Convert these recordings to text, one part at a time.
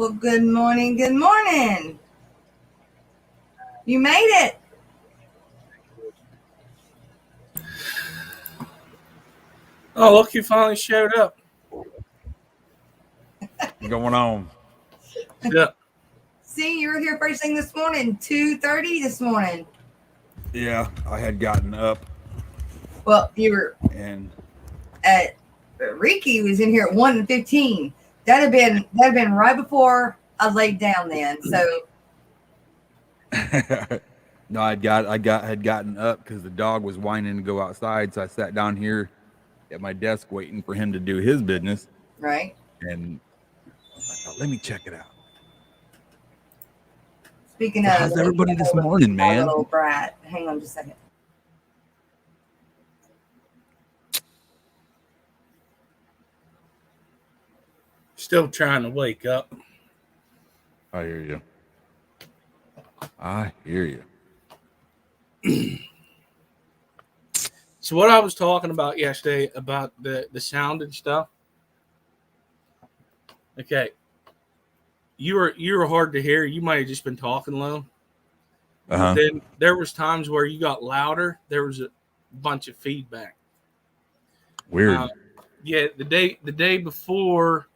Well, good morning. Good morning. You made it. Oh, look, you finally showed up. What's going on? Yeah. See, you were here first thing this morning, 2:30 this morning. Yeah, I had gotten up Well, you were and at Ricky was in here at 1:15. That'd have been right before I laid down then. So no, had gotten up because the dog was whining to go outside. So I sat down here at my desk waiting for him to do his business. right. And I thought, let me check it out. Speaking So of, how's everybody this morning, my man? little brat. Hang on just a second. Still trying to wake up. I hear you. I hear you. So what I was talking about yesterday about the sound and stuff. Okay. You were hard to hear. You might have just been talking low. Uh-huh. Then there was times where you got louder. There was a bunch of feedback. Weird. Yeah, the day before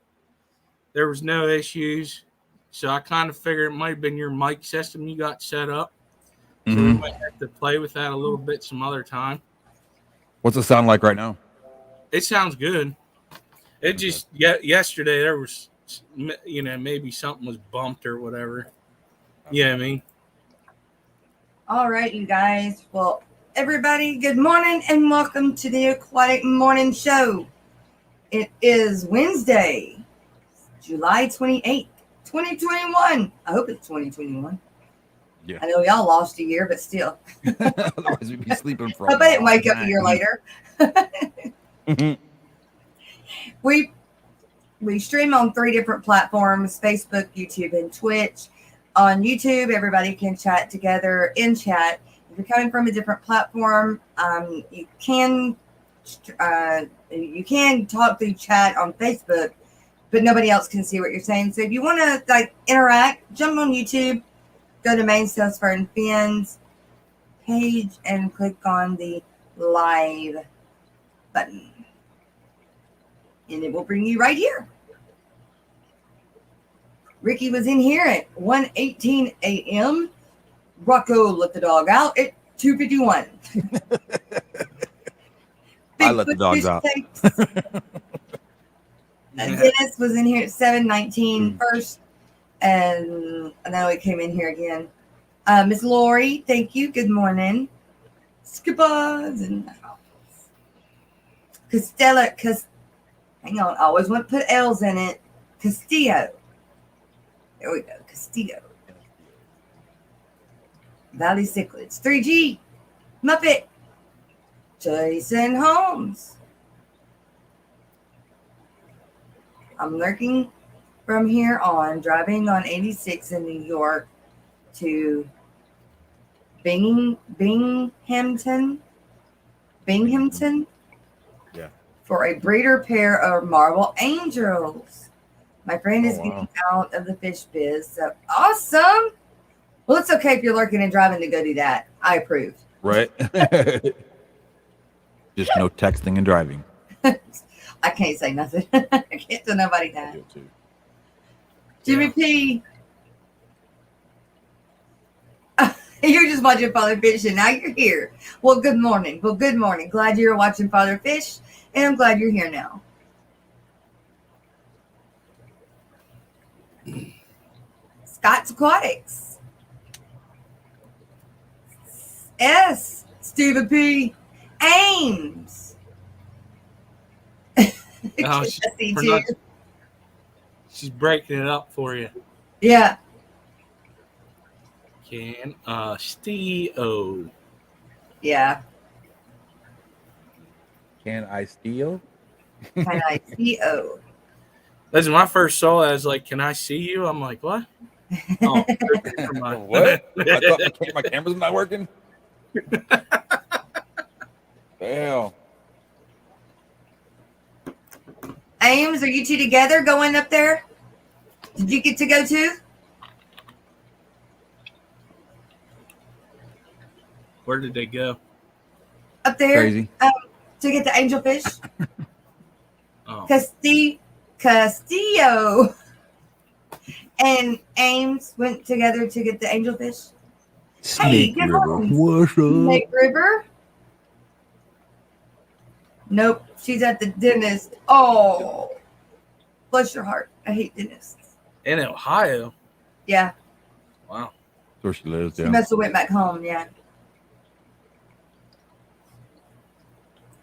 there was no issues. So I kind of figured it might have been your mic system you got set up. So we might have to play with that a little bit some other time. What's it sound like right now? It sounds good. It just yesterday there was, maybe something was bumped or whatever. Yeah, I mean. All right, you guys. Well, everybody, good morning and welcome to the Aquatic Morning Show. It is Wednesday, July 28th, 2021. I hope it's 2021. Yeah. I know y'all lost a year, but still. Otherwise, we'd be sleeping for I bet it wake up a year later. We stream on 3 different platforms: Facebook, YouTube, and Twitch. On YouTube, everybody can chat together in chat. If you're coming from a different platform, you can talk through chat on Facebook, but nobody else can see what you're saying. So if you want to interact, jump on YouTube, go to Main Sales Fern Fins page and click on the live button, and it will bring you right here. Ricky was in here at 1:18 a.m. Rocko let the dog out at 2:51. I let the dogs out. Dennis was in here at 7:19 first, and now he came in here again. Miss Lori, thank you. Good morning. Skippas and Costello. Hang on, I always want to put L's in it. Castillo. There we go. Castillo. Valley Cichlids. 3G. Muppet. Jason Holmes. I'm lurking from here on, driving on 86 in New York to Binghamton. Yeah. For a breeder pair of marble angels. My friend is getting out of the fish biz. So awesome. Well, it's okay if you're lurking and driving to go do that. I approve. Right. Just no texting and driving. I can't say nothing. I can't tell nobody that. Jimmy P. You're just watching Father Fish and now you're here. Well, good morning. Glad you're watching Father Fish, and I'm glad you're here now. Scott's Aquatics. S. Stephen P. Ames. Oh, she's breaking it up for you. Yeah. Can steal? Yeah. Can I steal? Can I steal? Listen, when I first saw that, I was like, "Can I see you?" I'm like, "What?" Oh, what? I thought my camera's not working. Hell. Ames, are you two together going up there? Did you get to go to? Where did they go? Up there. Crazy. To get the angelfish. Oh, Castillo and Ames went together to get the angelfish. Snake good River. morning. What's up? Snake River? Nope, she's at the dentist. Oh, bless your heart. I hate dentists. in Ohio. Yeah, Wow. That's where she lives, she yeah. must have went back home. Yeah,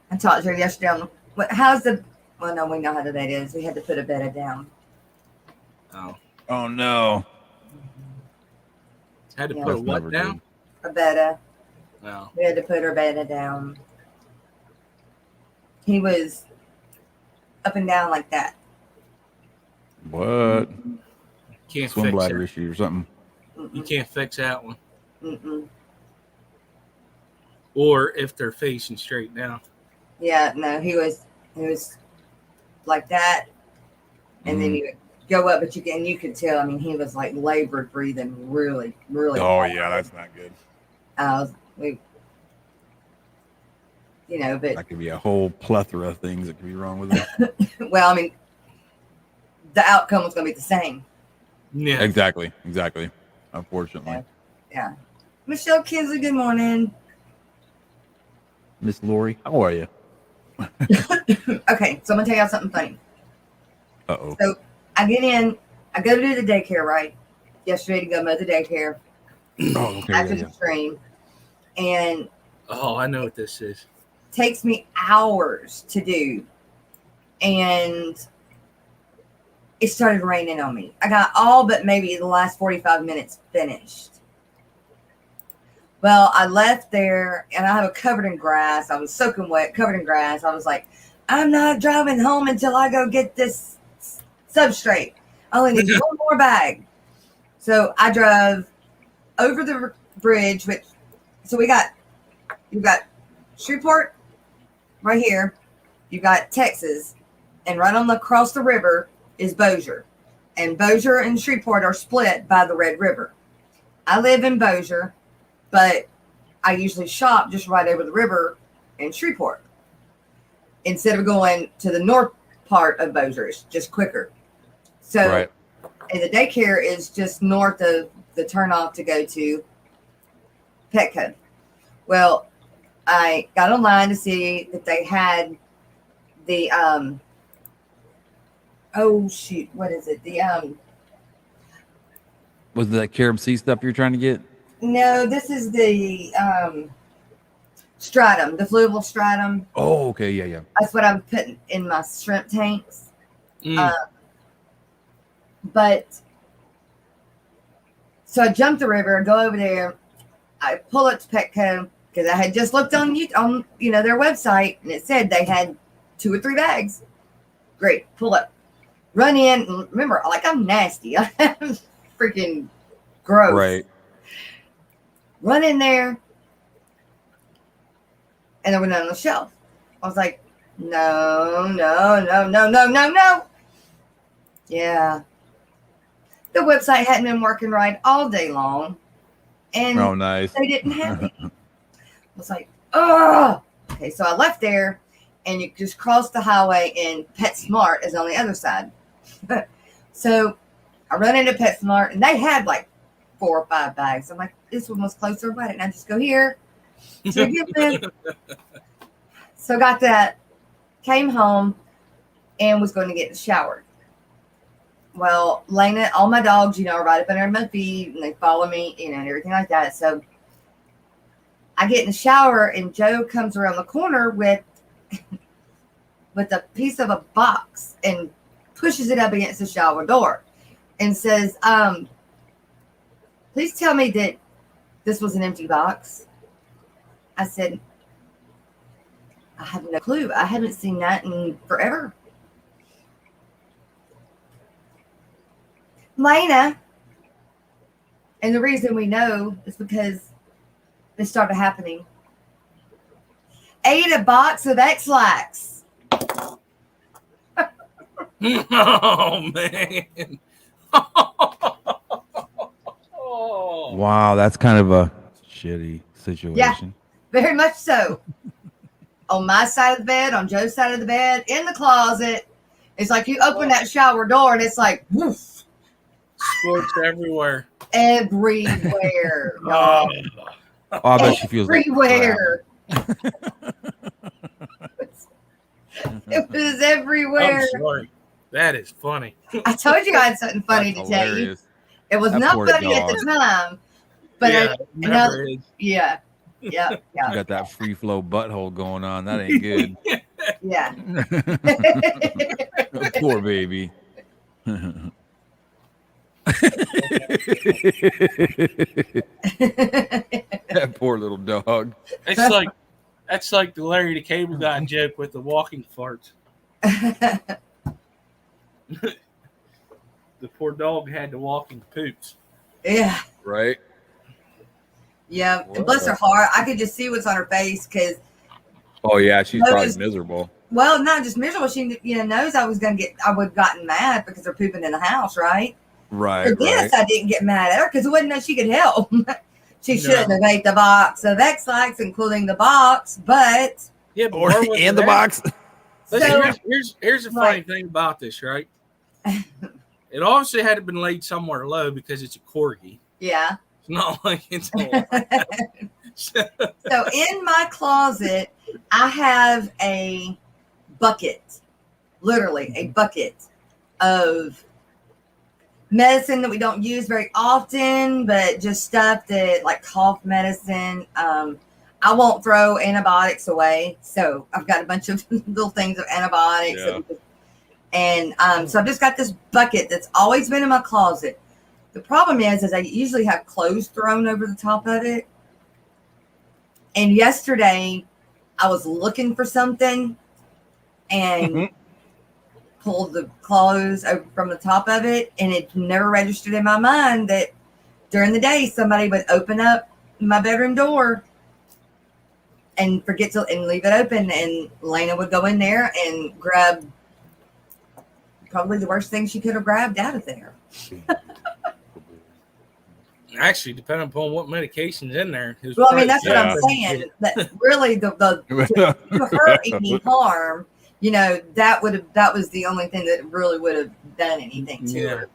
I talked to her yesterday. How's the? Well, no, we know how the bed is. We had to put a bed down. Oh, Oh no. had to Yeah. put That's what never down? good. A bed. No. We had to put her bed down. He was up and down like that. What? Can't Swim fix bladder that. issue or something. You can't fix that one. Mm-mm. Or if they're facing straight down. Yeah, no, he was like that, and then Mhm. he would go up, but you could tell. I mean, he was like labored breathing, really, really. Oh hard. yeah, that's not good. We, but That could be a whole plethora of things that could be wrong with it. well, I mean, the outcome was going to be the same. Yeah. Exactly. Unfortunately. Yeah. Michelle Kinsley, good morning. Miss Lori, how are you? Okay, so I'm gonna tell y'all something funny. Uh-oh. So I get in, I go to do the daycare, right? Yesterday to go mow the daycare Oh, okay. after Yeah, the stream, and Oh, I know what this is. takes me hours to do, and it started raining on me. I got all but maybe the last 45 minutes finished. Well, I left there and I have it covered in grass. I was soaking wet, covered in grass. I was like, I'm not driving home until I go get this substrate. I only need one more bag. So I drove over the bridge, so you've got Shreveport right here. You've got Texas, and right on across the river is Bossier. And Bossier and Shreveport are split by the Red River. I live in Bossier, but I usually shop just right over the river in Shreveport. Instead of going to the north part of Bossier, it's just quicker. So, right. And the daycare is just north of the turnoff to go to Petco. Well, I got online to see that they had the what is it? Was that Carob C stuff you're trying to get? No, this is the stratum, the fluval stratum. Oh, okay. Yeah. That's what I'm putting in my shrimp tanks. Mm. But so I jump the river, go over there. I pull up to Petco because I had just looked on their website, and it said they had 2 or 3 bags. Great, pull up, run in. And remember, like, I'm nasty. I'm freaking gross. Right. Run in there, and there were none on the shelf. I was like, no. Yeah. The website hadn't been working right all day long, and Oh, nice. they didn't have it. I was like, oh. Okay, so I left there, and you just crossed the highway, and PetSmart is on the other side. So I run into PetSmart, and they had like 4 or 5 bags. I'm like, this one was closer. Why didn't I just go here? So got that, came home, and was going to get in the shower. Well, Lena, all my dogs, are right up under my feet, and they follow me, and everything like that. So I get in the shower, and Joe comes around the corner with a piece of a box and pushes it up against the shower door and says, please tell me that this was an empty box. I said, I have no clue. I haven't seen that in forever. Lena, and the reason we know is because this started happening. Ate a box of X-Lax. Oh, man. Oh. Wow, that's kind of a shitty situation. Very much so. On my side of the bed, on Joe's side of the bed, in the closet. It's like you open that shower door and it's like, woof. Squirts everywhere. Everywhere. Y'all. Oh, I bet she feels like everywhere. It was everywhere. I'm sorry. That is funny. I told you I had something funny to tell you. It was not funny at the time, but yeah. You got that free flow butthole going on. That ain't good. Yeah. Poor baby. That poor little dog. That's like the Larry the Cable Guy joke with the walking farts. The poor dog had the walking poops. Yeah. Right. Yeah. And bless her heart, I could just see what's on her face because. Oh yeah, she's probably miserable. Well, not just miserable. She, knows I would have gotten mad because they're pooping in the house, right? Right. For this, I didn't get mad at her because it wasn't that she could help. She shouldn't have ate the box of X-Lax, including the box, but and the box. So, here's the funny thing about this, right? It obviously had to been laid somewhere low because it's a corgi. Yeah. It's not like it's So in my closet, I have a bucket, literally a bucket of medicine that we don't use very often, but just stuff that like cough medicine. I won't throw antibiotics away. So I've got a bunch of little things of antibiotics. Yeah. And so I've just got this bucket that's always been in my closet. The problem is I usually have clothes thrown over the top of it. And yesterday I was looking for something and pulled the clothes over from the top of it. And it never registered in my mind that during the day somebody would open up my bedroom door and forget to and leave it open. And Lena would go in there and grab probably the worst thing she could have grabbed out of there. Actually, depending upon what medication's in there. Well, I mean, that's what I'm saying. That really, to her any harm, that was the only thing that really would have done anything to her.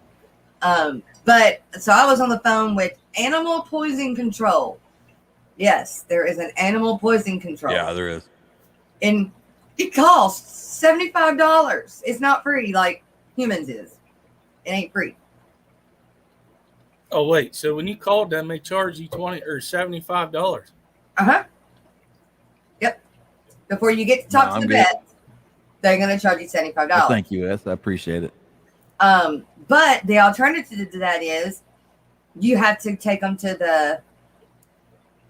But so I was on the phone with Animal Poison Control. Yes, there is an animal poison control. Yeah, there is. And it costs $75. It's not free like humans is. It ain't free. Oh wait, so when you called them, they charged you $20 or $75. Yep. Before you get to talk to the vet, they're going to charge you $75. Well, thank you, S. I appreciate it. But the alternative to that is you have to take them to the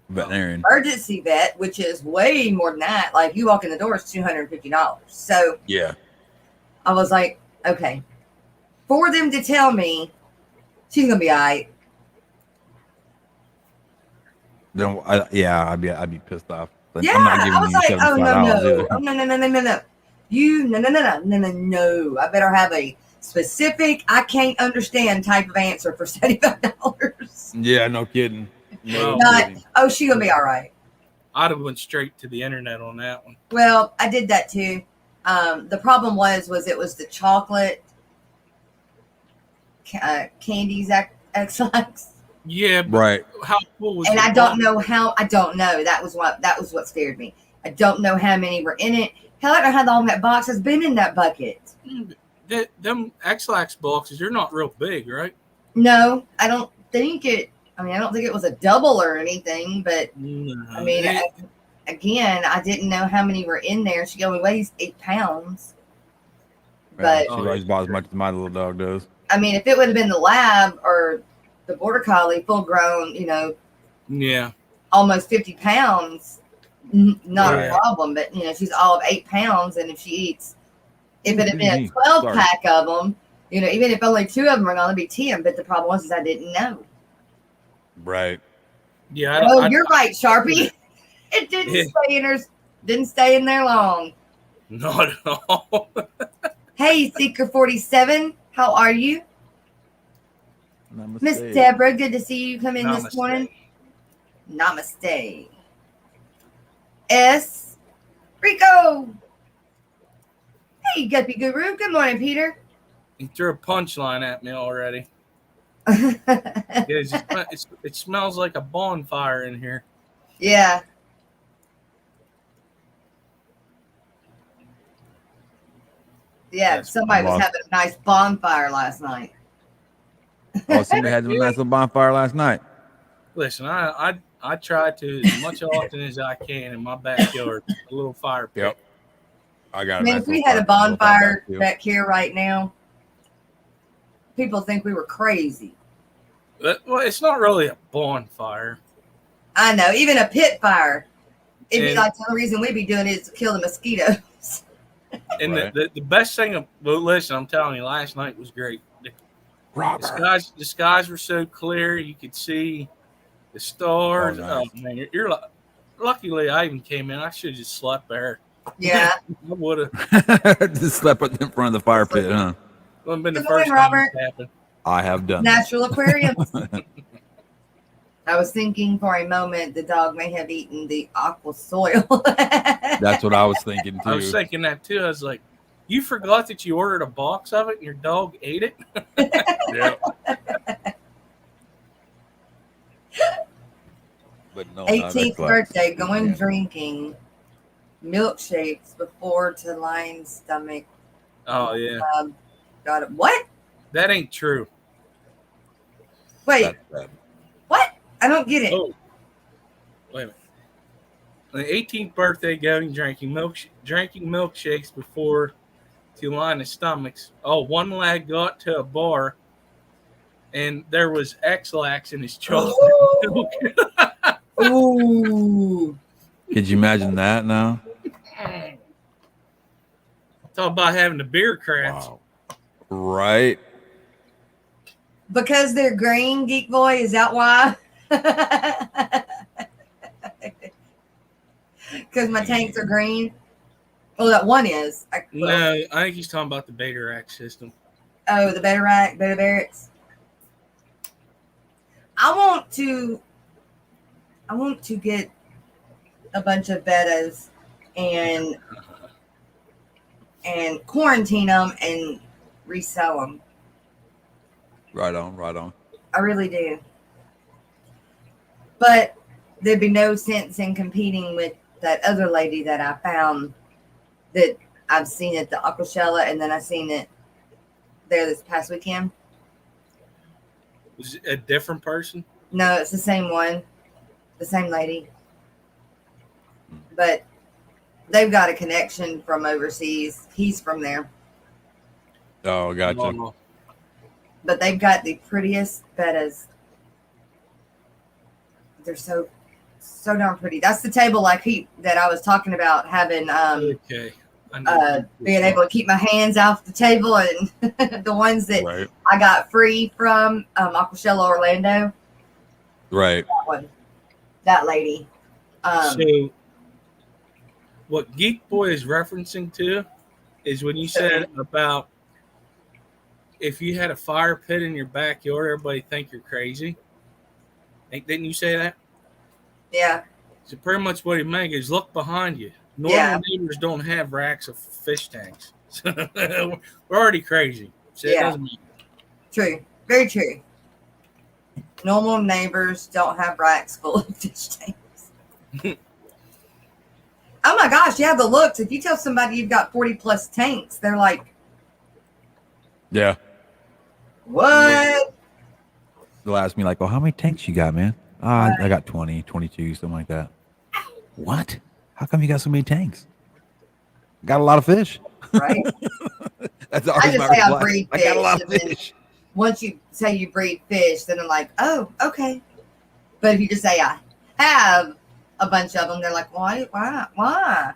veterinarian emergency vet, which is way more than that. Like you walk in the door, it's $250. So yeah, I was like, okay, for them to tell me she's gonna be all right. Then I'd be pissed off. But yeah, I'm not giving I was you like, oh no, No. I better have a specific, I can't understand type of answer for $75. Yeah, no kidding. No kidding. Oh, she's gonna be all right. I'd have went straight to the internet on that one. Well, I did that too. The problem was it was the chocolate candies X-Lax. Yeah, but right. How cool was and it? I don't know. That was what scared me. I don't know how many were in it. Hell, I don't know how long that box has been in that bucket. Them X-Lax boxes, they're not real big, right? No, I don't think it. I mean, I don't think it was a double or anything, but I mean, again, I didn't know how many were in there. She only weighs 8 pounds. But she always bought as much as my little dog does. I mean, if it would have been the lab or the border collie, full grown, almost 50 pounds, not a problem. But she's all of 8 pounds, and if she eats, if it had been a 12 pack of them, even if only 2 of them are going to be 10. But the problem was I didn't know. Right. Yeah. You're right, Sharpie. It didn't stay in there long. Not at all. Hey, Seeker 47, how are you? Miss Deborah, good to see you come in this Namaste. morning. Namaste. S. Rico. Hey, Guppy Guru. Good morning, Peter. He threw a punchline at me already. It smells like a bonfire in here. Yeah. Yeah, somebody was having a nice bonfire last night. Oh, somebody had a nice little bonfire last night. Listen, I try to as much often as I can in my backyard, a little fire pit. Yep. I got. Man, if we had a bonfire back here right now, people think we were crazy. Well, it's not really a bonfire. I know, even a pit fire. It'd be like the only reason we'd be doing it is to kill the mosquitoes. And the best thing, well, listen, I'm telling you, last night was great. The skies were so clear, you could see the stars. Oh, nice. Man, you're luckily I even came in. I should have just slept there. Yeah, I would have just slept in front of the fire pit, huh? Wouldn't been the first time it's happened. I have done natural aquariums. I was thinking for a moment the dog may have eaten the aqua soil. That's what I was thinking too. I was thinking that too. I was like, you forgot that you ordered a box of it and your dog ate it? Yeah. But no, 18th birthday, going drinking milkshakes before to line stomach. Oh, yeah. Got it. What? That ain't true. Wait. What? I don't get it. Oh. Wait a minute. On the 18th birthday, going drinking milkshakes before to line the stomachs. Oh, one lad got to a bar and there was X-Lax in his chocolate milk. Ooh. Could you imagine that now? Talk about having the beer cramps. Wow. Right. Because they're green, Geek Boy, is that why? Because my tanks are green. Well, that one is. No, I think he's talking about the beta rack system. Oh, the beta barracks. I want to get a bunch of betas and quarantine them and resell them. Right on. I really do. But there'd be no sense in competing with that other lady that I found that I've seen at the Aquashella, and then I seen it there this past weekend. Was it a different person? No, it's the same one. The same lady. But they've got a connection from overseas. He's from there. Oh, gotcha. But they've got the prettiest betas. They're so darn pretty. That's the table that I was talking about having. Okay. Being able to keep my hands off the table, and the ones that I got free from Aquashella Orlando. Right. That lady. So, what Geek Boy is referencing to is when you said about if you had a fire pit in your backyard, everybody think you're crazy. Didn't you say that? Yeah. So pretty much what he meant is look behind you. Normal neighbors don't have racks of fish tanks. We're already crazy. So it doesn't matter. True. Very true. Normal neighbors don't have racks full of fish tanks. Oh my gosh, yeah, the looks. If you tell somebody you've got 40 plus tanks, they're like, yeah. What? They'll ask me like, "Oh, how many tanks you got, man?" I got 20, 22, something like that. What? How come you got so many tanks? Got a lot of fish. Right. That's always my reply. I breed fish. I got a lot of fish. Once you say you breed fish, then I'm like, oh, okay. But if you just say I have a bunch of them, they're like, why? Why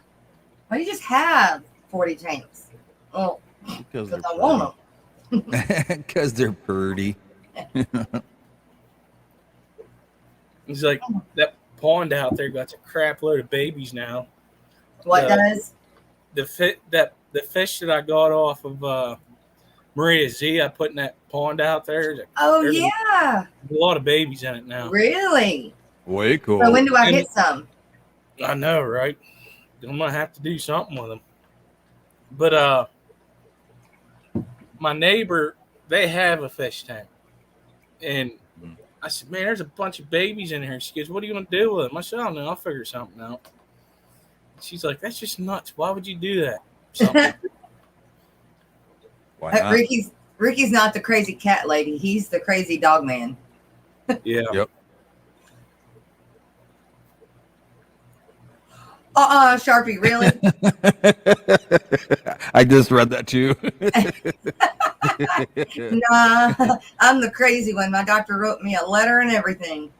do you just have 40 tanks? Well, because I want them. Because they're pretty. It's like that pond out there got a crap load of babies now. What does? The fish that I got off of Maria Z I put in that pond out there. Oh, There's yeah. a lot of babies in it now. Really? Way cool. So when do I And- get some? I know, right? I'm gonna have to do something with them. But my neighbor, they have a fish tank, and I said, "Man, there's a bunch of babies in here." She goes, "What are you gonna do with them?" I said, "I don't know. I'll figure something out." She's like, "That's just nuts. Why would you do that?" Something. Why not? Ricky's not the crazy cat lady. He's the crazy dog man. Yeah. Yep. Sharpie, really? I just read that too. Nah, I'm the crazy one. My doctor wrote me a letter and everything.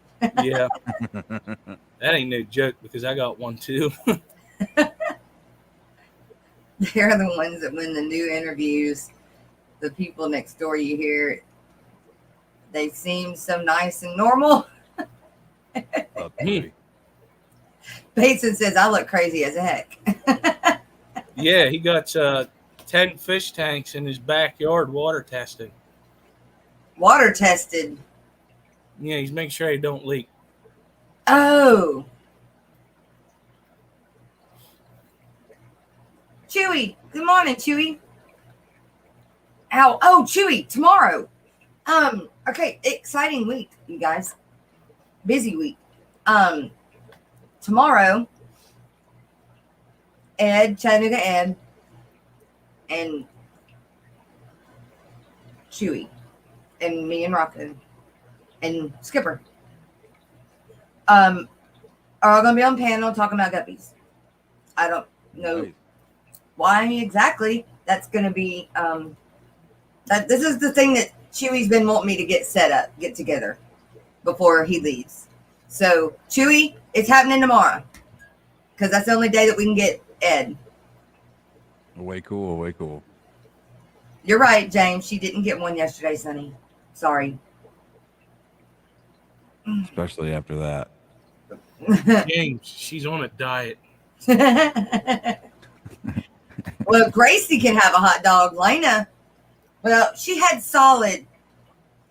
Yeah. That ain't no joke because I got one too. They're the ones that win the new interviews. The people next door, you hear, they seem so nice and normal. Bateson says, I look crazy as heck. Yeah, he got 10 fish tanks in his backyard water tested. Water tested. Yeah, he's making sure they don't leak. Oh. Chewy. Good morning, Chewy. Ow. Oh, Chewy, tomorrow. Okay, exciting week, you guys. Busy week. Tomorrow, Chattanooga Ed, and Chewy, and me and Rocko, and Skipper, are all going to be on panel talking about guppies. I don't know why exactly. That's going to be, this is the thing that Chewy's been wanting me to get together before he leaves. So, Chewy, it's happening tomorrow. Because that's the only day that we can get Ed. Way cool. Way cool. You're right, James. She didn't get one yesterday, Sonny. Sorry. Especially after that. James, she's on a diet. Well, Gracie can have a hot dog. Lena, well, she had solid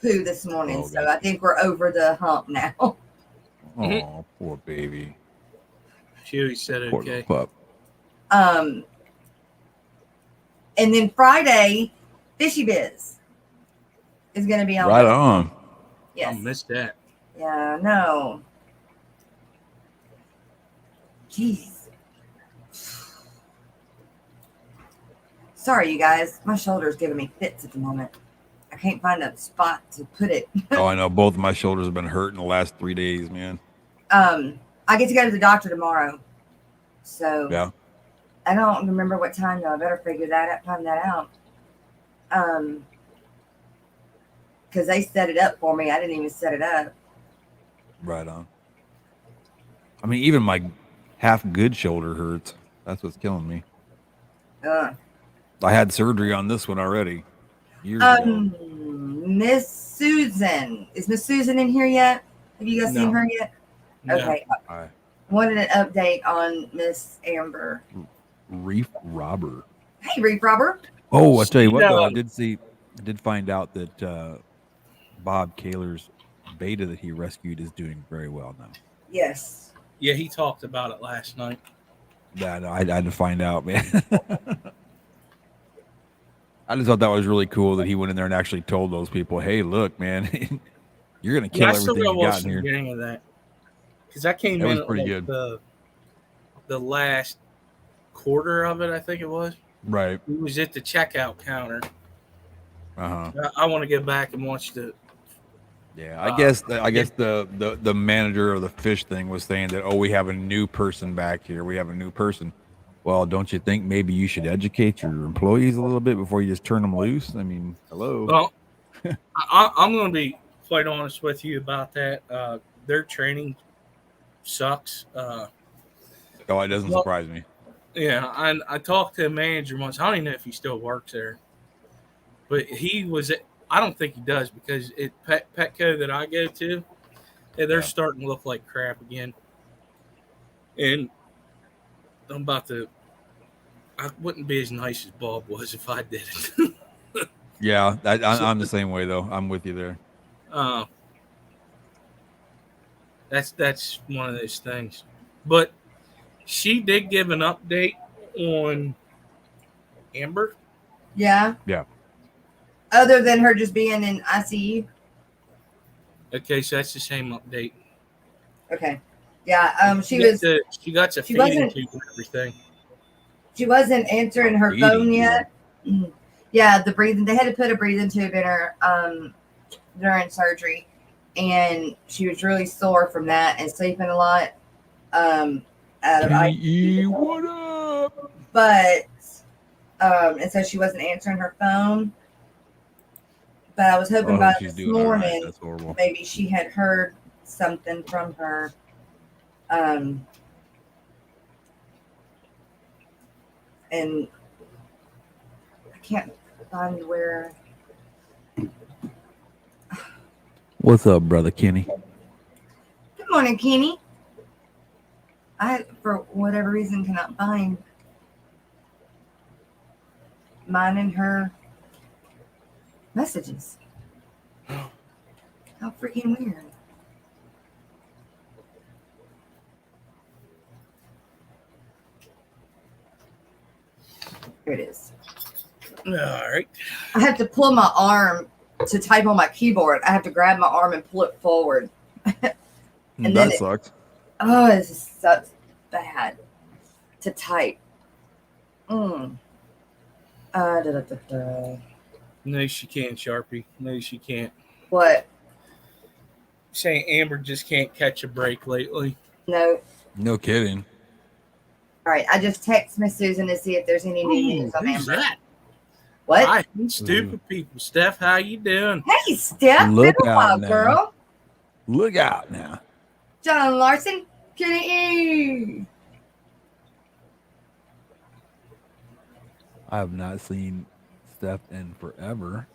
poo this morning, so I think we're over the hump now. Oh, poor baby. Chewy said Poor okay. pup. And then Friday, Fishy Biz is going to be on. Right on. Yes. I missed that. Yeah, no. Jeez. Sorry, you guys. My shoulder's giving me fits at the moment. I can't find a spot to put it. Oh, I know. Both of my shoulders have been hurting the last 3 days, man. I get to go to the doctor tomorrow. So Yeah. I don't remember what time though. I better find that out. Because they set it up for me. I didn't even set it up. Right on. I mean, even my half good shoulder hurts. That's what's killing me. I had surgery on this one already. Years ago. Miss Susan. Is Miss Susan in here yet? Have you guys seen her yet? No. Okay. I Wanted an update on Miss Amber. Reef Robber. Hey, Reef Robber. Oh, I'll tell you what, No. though. I did find out that Bob Kaler's beta that he rescued is doing very well now. Yes. Yeah, he talked about it last night. Yeah, no, I had to find out, man. I just thought that was really cool that he went in there and actually told those people, "Hey, look, man, you're gonna kill I still everything gotta you got watch in the here." beginning of that because I came That in was pretty good. the last quarter of it. I think it was. Right. He was at the checkout counter. Uh huh. I want to get back and watch the. Yeah, I guess the manager of the fish thing was saying that, oh, we have a new person back here. We have a new person. Well, don't you think maybe you should educate your employees a little bit before you just turn them loose? I mean, hello. Well, I'm going to be quite honest with you about that. Their training sucks. Oh, it doesn't surprise me. Yeah, I talked to a manager once. I don't even know if he still works there, but he was. I don't think he does because Petco that I go to, they're starting to look like crap again. And I wouldn't be as nice as Bob was if I did it. Yeah, I'm the same way though. I'm with you there. That's one of those things. But she did give an update on Amber. Yeah. Yeah. Other than her just being in ICU. Okay, so that's the same update. Okay. Yeah. She got a feeding wasn't tube and everything. She wasn't answering her phone yet. Yeah, the breathing. They had to put a breathing tube in her during surgery, and she was really sore from that and sleeping a lot. Out of ICU. What up? But and so she wasn't answering her phone. But I was hoping by this morning, That's horrible. maybe she had heard something from her. And I can't find where. What's up, brother Kenny? Good morning, Kenny. I, for whatever reason, cannot find mine and her messages. How freaking weird. Here it is. All right. I have to pull my arm to type on my keyboard. I have to grab my arm and pull it forward. And that sucks. Oh, this is such bad to type. Da, da, da, da. No, she can't, Sharpie. No, she can't. What? Saying Amber just can't catch a break lately. No. No kidding. All right, I just text Miss Susan to see if there's any new news on Who's Amber. that? What? Hi, stupid people. Steph, how you doing? Hey, Steph. Look Been a out while, now. girl. Look out now. John Larson. Kenny. I have not seen Steph in forever.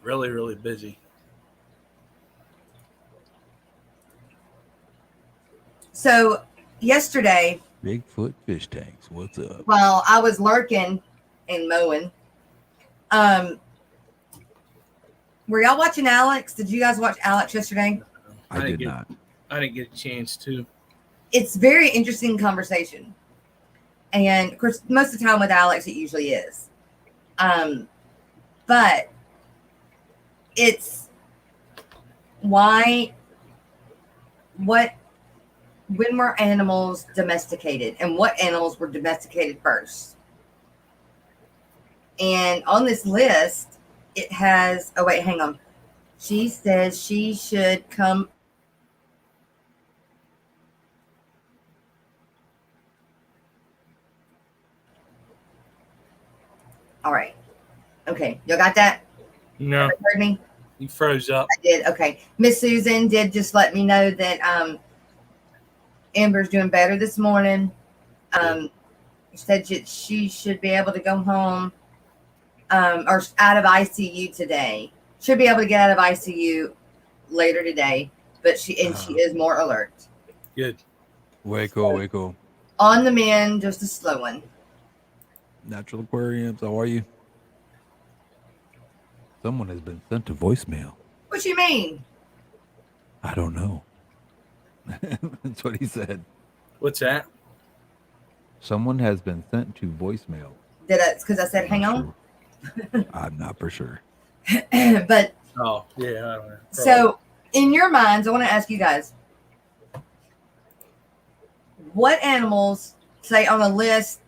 Really, really busy. So yesterday, Bigfoot fish tanks. What's up? while I was lurking and mowing, were y'all watching Alex? Did you guys watch Alex yesterday? I did not. I didn't get a chance to. It's very interesting conversation. And of course, most of the time with Alex, it usually is. But it's when were animals domesticated and what animals were domesticated first? And on this list, it has, oh wait, hang on. She says she should come. All right. Okay. Y'all got that? No. Heard me? You froze up. I did. Okay. Miss Susan did just let me know that Amber's doing better this morning. Said she should be able to go home or out of ICU today. Should be able to get out of ICU later today, but she is more alert. Good. Way cool, way cool. On the mend, just a slow one. Natural Aquariums, how are you? Someone has been sent to voicemail. What you mean? I don't know. That's what he said. What's that? Someone has been sent to voicemail. Did I? Because I said, hang on. Sure. I'm not for sure. But Oh, yeah, I don't know. so in your minds, I want to ask you guys, what animals, say on a list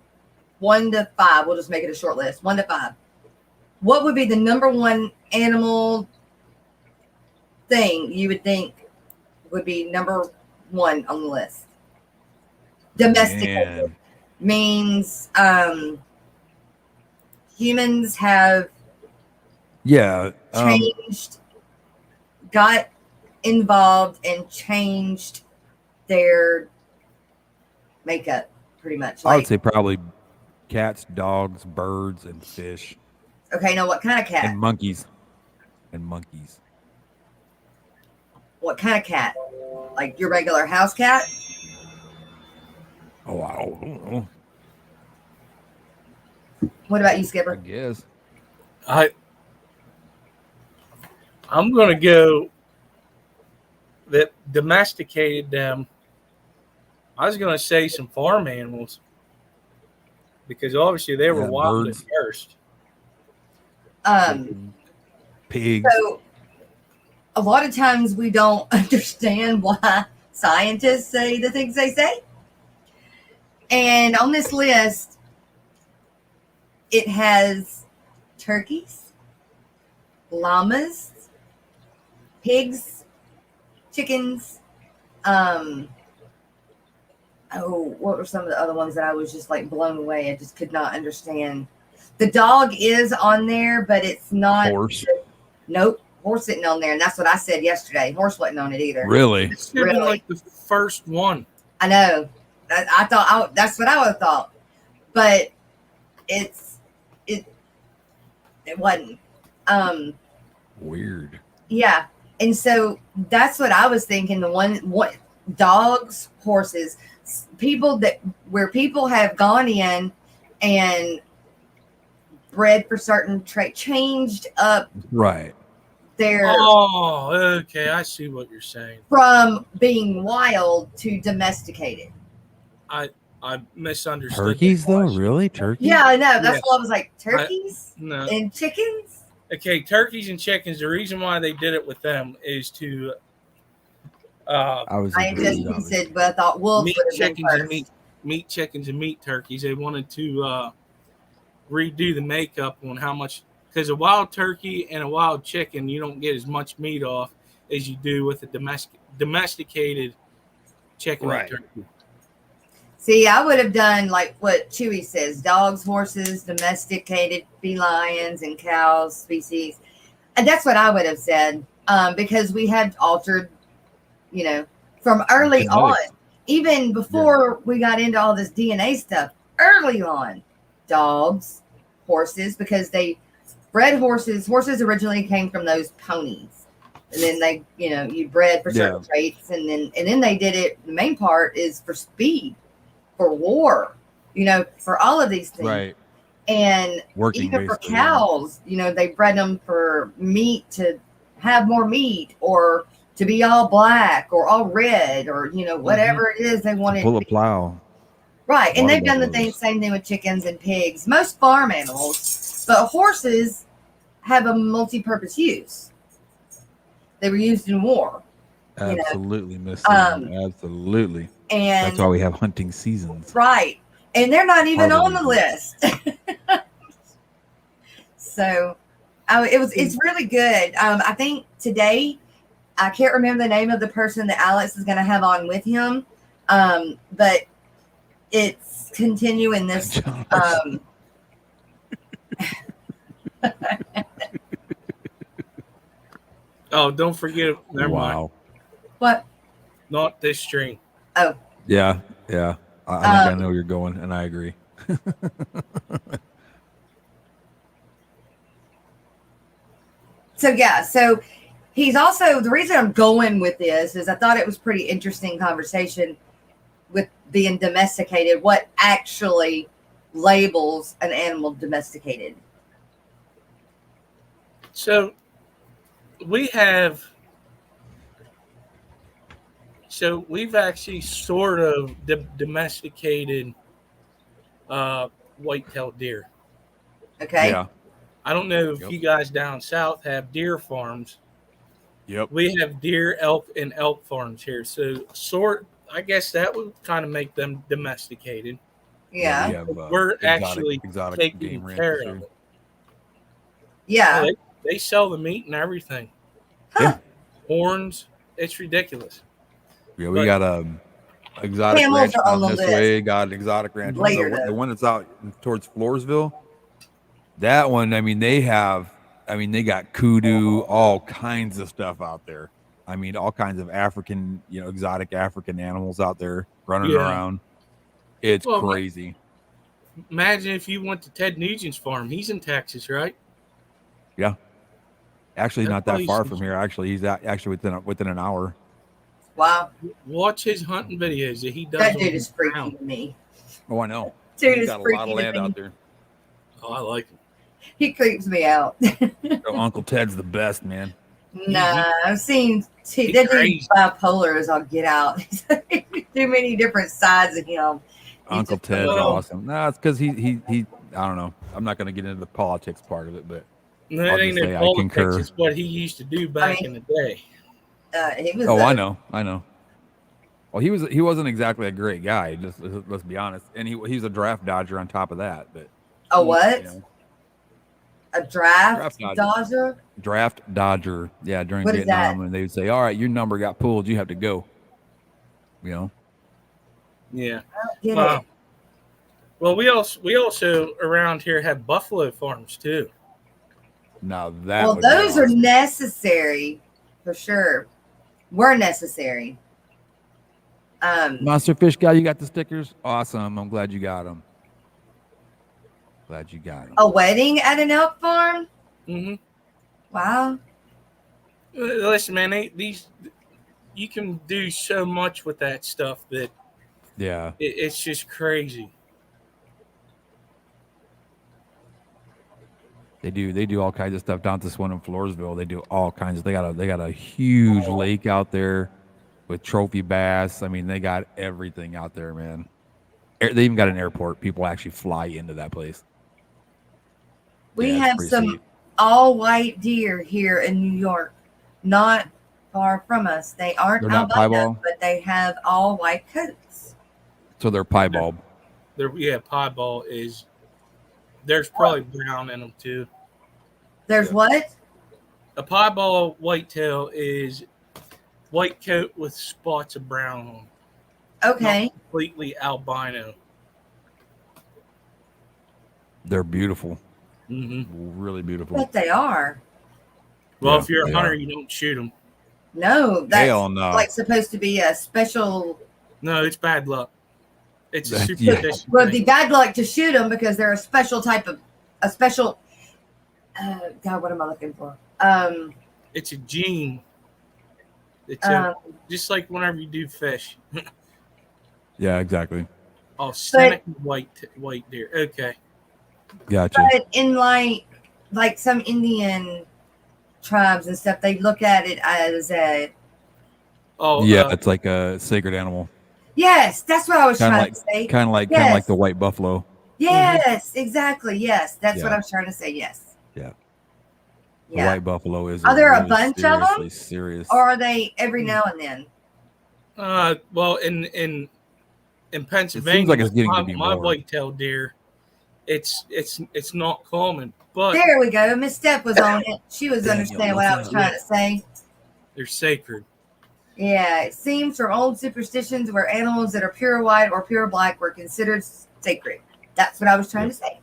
1 to 5, we'll just make it a short list, 1 to 5. What would be the number one animal thing you would think would be number 1 on the list? Domesticated means humans have changed, got involved and changed their makeup pretty much. I would say probably cats, dogs, birds, and fish. Okay, now what kind of cat? And monkeys. What kind of cat? Like your regular house cat? Oh, I don't know. What about you, I Skipper? guess. I'm going to go that domesticated them. I was going to say some farm animals because obviously they were wild birds. at first. Pigs. So a lot of times we don't understand why scientists say the things they say. And on this list, it has turkeys, llamas, pigs, chickens. What were some of the other ones that I was just like blown away? I just could not understand. The dog is on there, but it's not. Horse. Nope. Horse isn't on there. And that's what I said yesterday. Horse wasn't on it either. Really? It should have been like the first one. I know. I thought that's what I would have thought. But it wasn't. Weird. Yeah. And so that's what I was thinking. What dogs, horses, where people have gone in and bred for certain trait, changed up Right. their okay, I see what you're saying. From being wild to domesticated. I misunderstood. Turkeys though, really? Turkeys? Yeah, I know. That's why I was like, turkeys No. and chickens. Okay, turkeys and chickens. The reason why they did it with them is to I just said, but I thought wolves meat would have been chickens and first. meat chickens and meat turkeys. They wanted to redo the makeup on how much, because a wild turkey and a wild chicken, you don't get as much meat off as you do with a domesticated chicken and turkey. See, I would have done like what Chewy says: dogs, horses, domesticated felines, and cows species. And that's what I would have said, because we had altered, from early on, even before we got into all this DNA stuff. Early on, dogs, horses, because they bred horses. Horses originally came from those ponies, and then they, you bred for certain traits, and then they did it. The main part is for speed. For war, for all of these things. Right. And even for cows, they bred them for meat, to have more meat, or to be all black or all red, or, whatever it is they wanted. Pull a plow. Right. And they've done the same thing with chickens and pigs, most farm animals, but horses have a multi-purpose use. They were used in war. Absolutely, Miss. Absolutely. And that's why we have hunting seasons. Right. And they're not even on the list. So it's really good. I think today, I can't remember the name of the person that Alex is going to have on with him. But it's continuing this. Oh, don't forget. Never mind. What? Not this string. Oh. Yeah. I think I know where you're going, and I agree. So he's also, the reason I'm going with this is I thought it was pretty interesting conversation with being domesticated. What actually labels an animal domesticated? So we've actually sort of domesticated white-tailed deer. Okay. Yeah. I don't know if you guys down south have deer farms. Yep. We have deer, elk, and elk farms here. So I guess that would kind of make them domesticated. Yeah. We have, we're actually exotic taking game care ranches of it. Yeah. They sell the meat and everything. Huh. Horns. It's ridiculous. Yeah, we got exotic ranch on this list. way. Got an exotic ranch. Later, the one that's out towards Floresville. That one, they got kudu, all kinds of stuff out there. All kinds of African, exotic African animals out there running around. It's crazy. Imagine if you went to Ted Nugent's farm. He's in Texas, right? Yeah. Actually, not that far from here. Actually, he's actually within an hour. Wow. Watch his hunting videos that he does. That dude is freaky to me. Oh, I know. Dude He's is got a freaky lot of land out there. Oh, I like him. He creeps me out. Uncle Ted's the best, man. Nah, I've seen He's that dude crazy. bipolar as I'll get out. Too many different sides of him. He Uncle just Ted's goes, awesome. No, it's because he. I don't know. I'm not going to get into the politics part of it, but No, I'll it ain't just no say I politics. concur. It's what he used to do back in the day. he was. Oh, I know. Well, he wasn't exactly a great guy. Just let's be honest, and he's a draft dodger on top of that. But A what? you know, A draft Draft dodger? draft dodger. Yeah, during What is Vietnam, that? and they would say, "All right, your number got pulled. You have to go." You know. Yeah. I don't get it. Well, we also around here have buffalo farms too. Now that Well, would be those are awesome. necessary for sure. Were necessary. Monster Fish guy, you got the stickers? Awesome. I'm glad you got them. Glad you got them. A wedding at an elk farm? Mm-hmm. Wow. Listen, man, you can do so much with that stuff that Yeah. it's just crazy. They do all kinds of stuff down at this one in Floresville. They do all kinds of. They got a huge lake out there with trophy bass. I mean, they got everything out there, man. They even got an airport. People actually fly into that place. We Yeah, it's have pretty some sweet. all white deer here in New York, not far from us. They aren't They're not albino, piebald? but they have all white coats. So they're piebald. Piebald is. There's probably brown in them too. There's Yeah. what? A piebald whitetail is white coat with spots of brown on. Okay. Not completely albino. They're beautiful. Mm-hmm. Really beautiful. But they are. Well, Yeah, if you're a they hunter, are. you don't shoot them. No, that's Hell no. like supposed to be a special. No, it's bad luck. It's a Yeah. superstition. Well, it'd thing. be bad luck to shoot them because they're a special type of a special. God, what am I looking for? It's a gene. It's just like whenever you do fish. Yeah, exactly. Authentic white deer. Okay. Gotcha. But in like some Indian tribes and stuff, they look at it as a. Oh Yeah, it's like a sacred animal. Yes, that's what I was Kind trying of to say. kind of like Yes. the white buffalo. Yes, exactly. Yes, that's what Yeah. I was trying to say. Yes. Yeah. The Yeah. white buffalo is. Are there a really bunch of them? seriously serious. Or are they every now and then? Well, in Pennsylvania, It seems like it's getting my, to be my more. white-tailed deer, it's not common, but There we go. Miss Steph was on it. She was Daniel, understanding what I was what's trying to say. they're sacred. Yeah, it seems from old superstitions where animals that are pure white or pure black were considered sacred. That's what I was trying to say.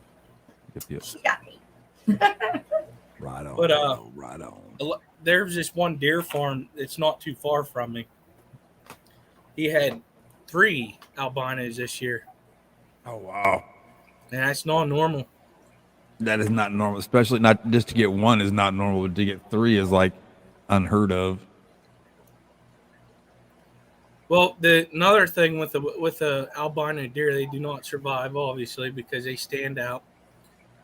Yep. She got me. Right on. But, right on. There's this one deer farm that's not too far from me. He had 3 albinos this year, Oh wow. and that's not normal. That is not normal, especially not just to get one is not normal, but to get 3 is like unheard of. Well, another thing with the albino deer, they do not survive, obviously, because they stand out.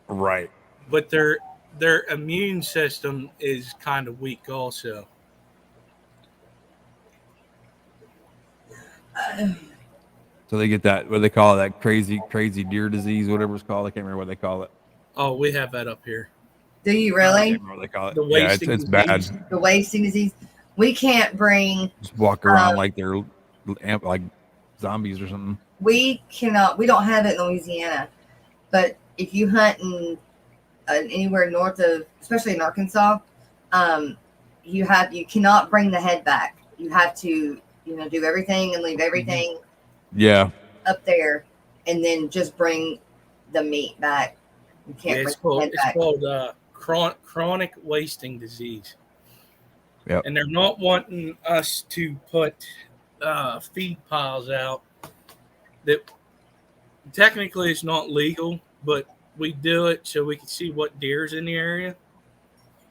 Right. But their immune system is kind of weak, also. So they get that what they call it, that crazy deer disease, whatever it's called. I can't remember what they call it. Oh, we have that up here. Do you I really? can't remember what they call it. The Yeah, wasting it's bad. disease. The wasting disease. We can't bring. Just walk around like they're like zombies or something. We cannot. We don't have it in Louisiana. But if you hunt in anywhere north of, especially in Arkansas, you cannot bring the head back. You have to, do everything and leave everything Yeah. up there, and then just bring the meat back. You can't It's bring the head back. called chronic wasting disease. Yep. And they're not wanting us to put feed piles out that technically it's not legal, but we do it so we can see what deer's in the area.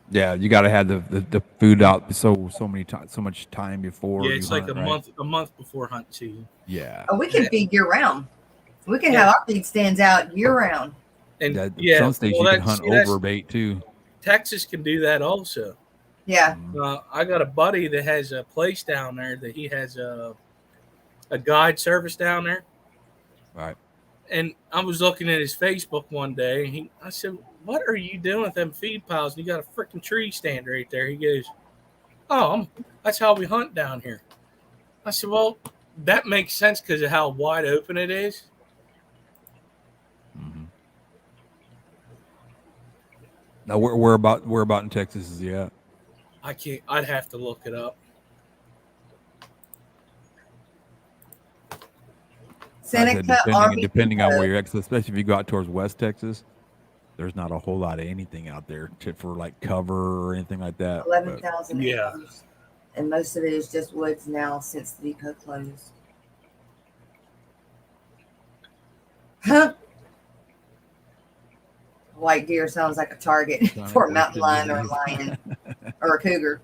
Yeah, you got to have the food out so much time before. Yeah, it's you like hunt, a right? month before hunt season. Yeah. Oh, we can feed year round. We can Yeah. have our feed stands out year round. And That, yeah, some states well, you can hunt over bait too. Texas can do that also. Yeah. I got a buddy that has a place down there that he has a guide service down there. Right. And I was looking at his Facebook one day, and I said, "What are you doing with them feed piles? And you got a freaking tree stand right there." He goes, "Oh, that's how we hunt down here." I said, "Well, that makes sense because of how wide open it is." Mm-hmm. Now, where about in Texas is he at? I can't. I'd have to look it up. Seneca, depending on where you're at, especially if you go out towards West Texas, there's not a whole lot of anything out there for like cover or anything like that. 11,000 Yeah. acres. And most of it is just woods now since the depot closed. Huh? White deer sounds like a target for a mountain lion or a lion or a cougar.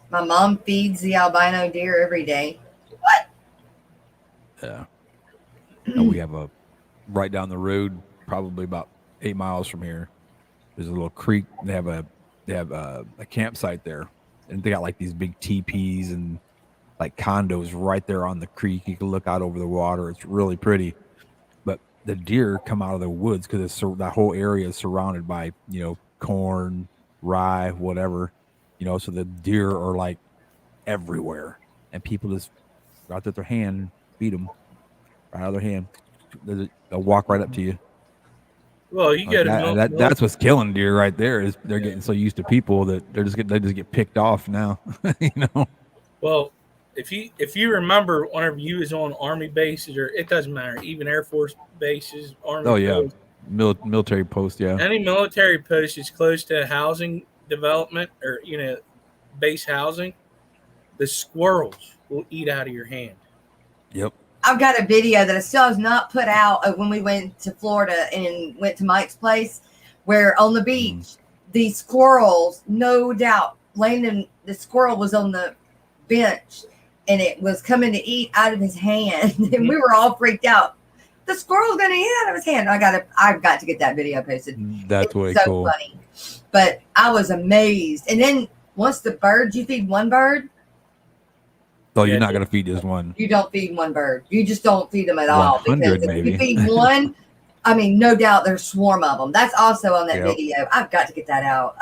My mom feeds the albino deer every day. What? Yeah. And we have right down the road, probably about 8 miles from here. There's a little creek. They have a campsite there, and they got like these big teepees and like condos right there on the creek. You can look out over the water. It's really pretty. But the deer come out of the woods because that whole area is surrounded by corn, rye, whatever. So the deer are like everywhere, and people just out with their hand feed them right out of their hand. They'll walk right up to you. Well, you got that's what's killing deer right there. Is they're getting so used to people that they just get picked off now. Well, if you remember, whenever you was on Army bases, or it doesn't matter, even Air Force bases, Army. Oh yeah, military post. Yeah, any military post is close to housing development or base housing. The squirrels will eat out of your hand. Yep. I've got a video that I still have not put out of when we went to Florida and went to Mike's place, where on the beach, the squirrels, no doubt, Landon, the squirrel was on the bench and it was coming to eat out of his hand. And we were all freaked out. The squirrel's going to eat out of his hand. I've got to get that video posted. That's way so cool. Funny. But I was amazed. And then once the birds, you feed one bird. So you're not going to feed just one. You don't feed one bird. You just don't feed them at all. Because maybe. if you feed one, I mean, no doubt there's a swarm of them. That's also on that video. I've got to get that out.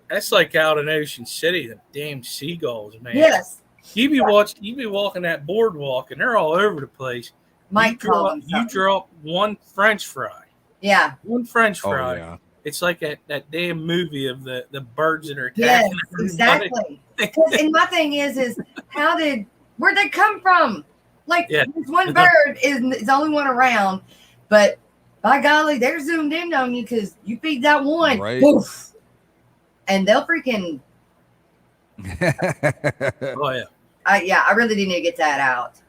That's like out in Ocean City, the damn seagulls, man. Yes. You be walking that boardwalk and they're all over the place. Mike you drop one French fry. Yeah. One French fry. Oh, yeah. It's like that damn movie of the birds that are attacking. Yes, exactly. And my thing is where'd they come from? Like, this one bird is the only one around, but by golly, they're zoomed in on you because you feed that one. Right. Poof, and they'll freaking. Oh, yeah. I really do need to get that out.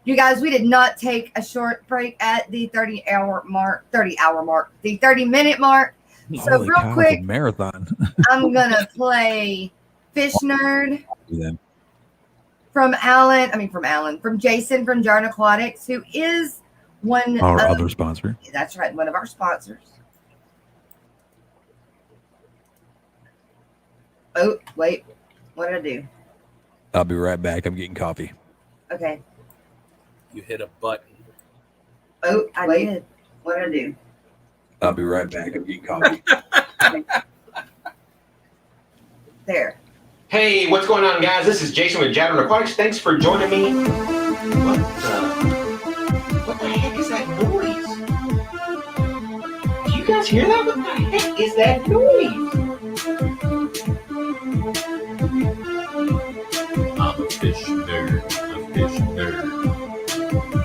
You guys, we did not take a short break at the 30-hour mark, the 30-minute mark. So Holy real cow, quick, marathon. I'm going to play Fish Nerd from Jason from Jarn Aquatics, who is our other sponsor. That's right, one of our sponsors. Oh, wait. What did I do? I'll be right back. I'm getting coffee. Okay. You hit a button. Oh, I did. What did I do? I'll be right back. I'm getting coffee. There. Hey, what's going on, guys? This is Jason with Jarn Aquatics. Thanks for joining me. What the heck is that noise? Do you guys hear that? What the heck is that noise? I'm a fish nerd, a fish nerd,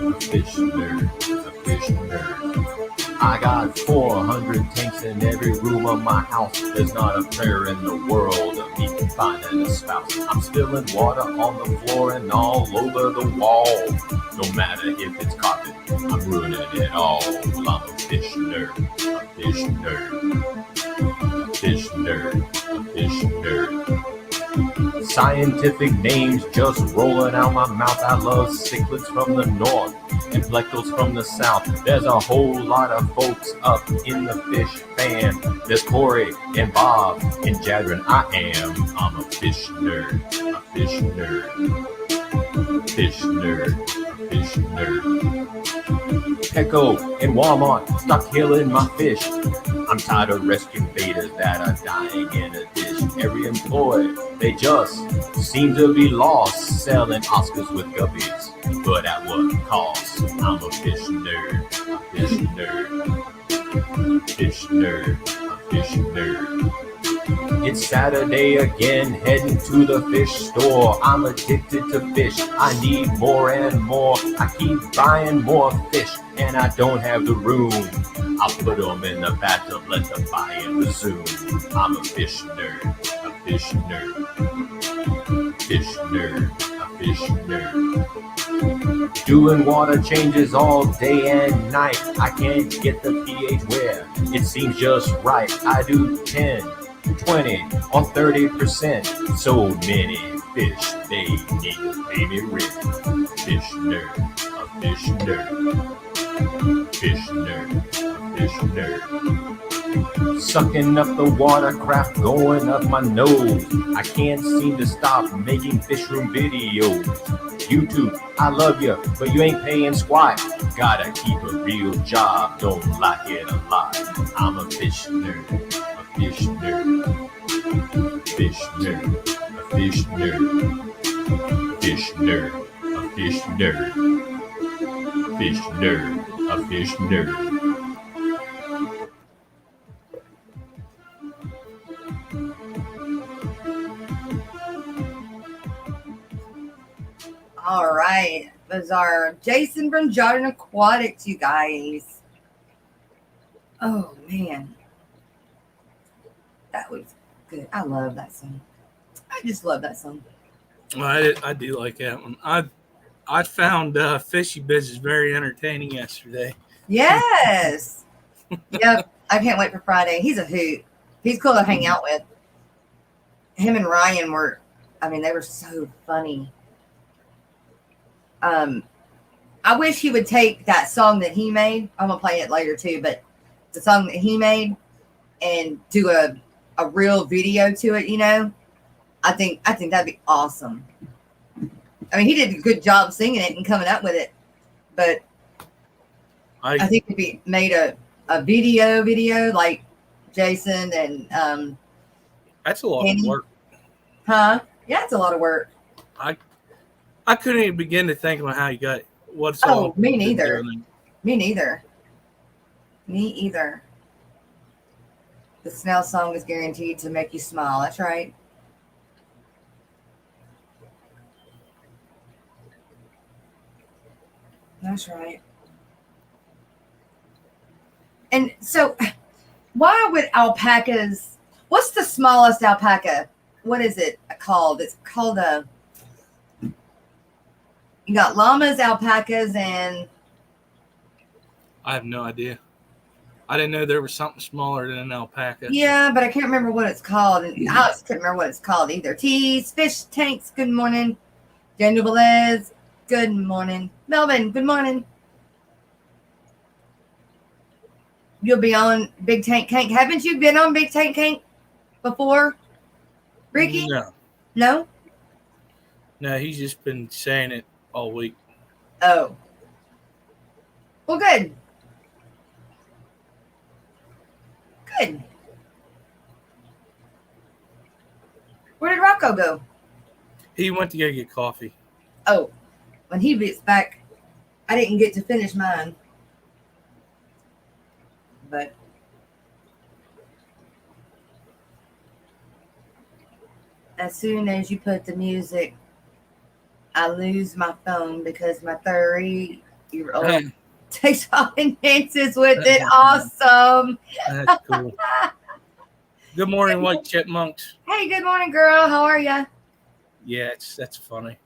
a fish nerd, a fish nerd. I got 400 tanks in every room of my house. There's not a prayer in the world of me finding a spouse. I'm spilling water on the floor and all over the wall. No matter if it's carpet, I'm ruining it all. Well, I'm a fish nerd, a fish nerd, a fish nerd, a fish nerd. Scientific names just rolling out my mouth. I love cichlids from the north and plectals from the south. There's a whole lot of folks up in the fish fan. There's Corey and Bob and Jadron. I'm a fish nerd, a fish nerd, fish nerd, a fish nerd. Petco and Walmart stuck killing my fish. I'm tired of rescuing betas that are dying in a dish. Every employee, they just seem to be lost, selling Oscars with guppies, but at what cost? I'm a fish nerd, a fish nerd, fish nerd, a fish nerd. It's Saturday again, heading to the fish store. I'm addicted to fish, I need more and more. I keep buying more fish, and I don't have the room. I'll put them in the bathtub, let the buying resume. I'm a fish nerd, a fish nerd, fish nerd, a fish nerd. Doing water changes all day and night. I can't get the pH where it seems just right. I do 10, 20, or 30%. So many fish, they need to pay me rent. Fish nerd, a fish nerd, fish nerd, a fish nerd. Sucking up the watercraft going up my nose. I can't seem to stop making fish room videos. YouTube, I love you, but you ain't paying squat. Gotta keep a real job, don't like it a lot. I'm a fish nerd, a fish nerd, fish nerd, a fish nerd, fish nerd, a fish nerd, fish nerd, a fish nerd. All right. Those are Jason from Jordan Aquatics, you guys. Oh, man. That was good. I love that song. I just love that song. Well, I do like that one. I found Fishy Business very entertaining yesterday. Yes. Yep. I can't wait for Friday. He's a hoot. He's cool to hang out with. Him and Ryan were, they were so funny. I wish he would take that song that he made. I'm gonna play it later too, but the song that he made and do a real video to it, I think that'd be awesome. He did a good job singing it and coming up with it, but I think if he made a video like Jason and that's a lot of work. Huh? Yeah, it's a lot of work. I couldn't even begin to think about how you got what's all. Oh, me neither. Me neither. Me either. The Snell song is guaranteed to make you smile. That's right. That's right. And so, why would alpacas? What's the smallest alpaca? What is it called? It's called a. You got llamas, alpacas, and I have no idea. I didn't know there was something smaller than an alpaca. Yeah, but I can't remember what it's called. And Alex couldn't remember what it's called either. Teas, fish tanks, good morning. Daniel Velez, good morning. Melvin, good morning. You'll be on Big Tank Tank. Haven't you been on Big Tank Tank before, Ricky? No. No? No, he's just been saying it all week. Oh. Well, good. Good. Where did Rocko go? He went to go get coffee. Oh, when he gets back, I didn't get to finish mine. But as soon as you put the music, I lose my phone because my 3-year-old takes off and dances with it. Awesome. That's cool. Good morning, White Chipmunks. Hey, good morning, girl. How are you? Yeah, that's funny.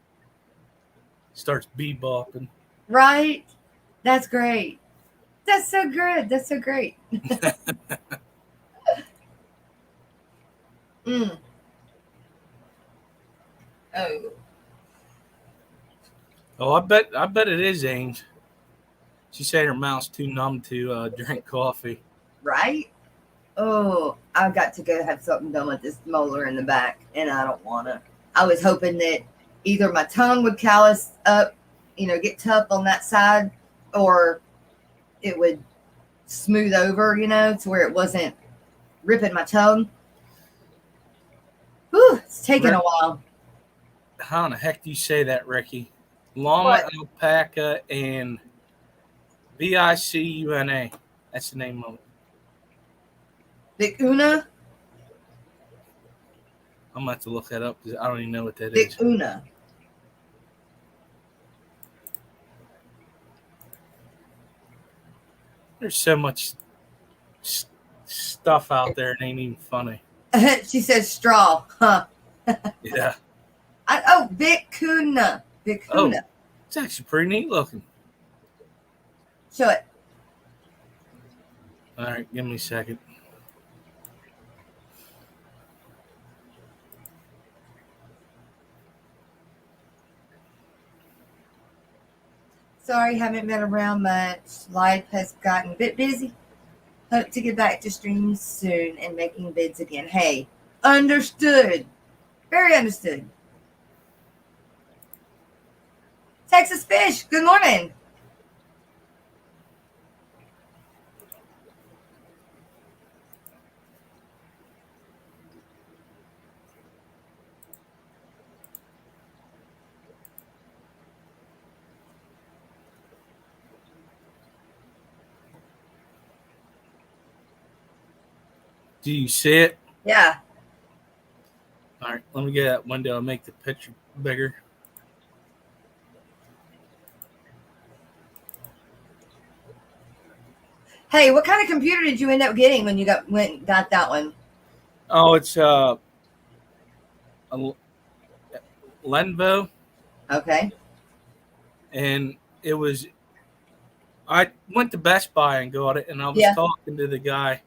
Starts bebopping. Right? That's great. That's so good. That's so great. Oh. Oh, I bet it is Ames. She said her mouth's too numb to drink coffee. Right? Oh, I've got to go have something done with this molar in the back, and I don't want to. I was hoping that either my tongue would callus up, get tough on that side, or it would smooth over, to where it wasn't ripping my tongue. Whew, it's taking a while. How in the heck do you say that, Ricky? Llama, alpaca, and Vicuna. That's the name of it. Vicuna? I'm going to have to look that up because I don't even know what that is. Vicuna. There's so much stuff out there. It ain't even funny. She says straw, huh? Yeah. Vicuna. Vicuna. Oh, it's actually pretty neat looking. Show it. All right, give me a second. Sorry, haven't been around much. Life has gotten a bit busy. Hope to get back to streams soon and making vids again. Hey, understood. Very understood. Texas Fish, good morning. Do you see it? Yeah. All right, let me get that window and make the picture bigger. Hey, what kind of computer did you end up getting when you got that one? Oh, it's a Lenovo, Okay. and it was. I went to Best Buy and got it, and I was talking to the guy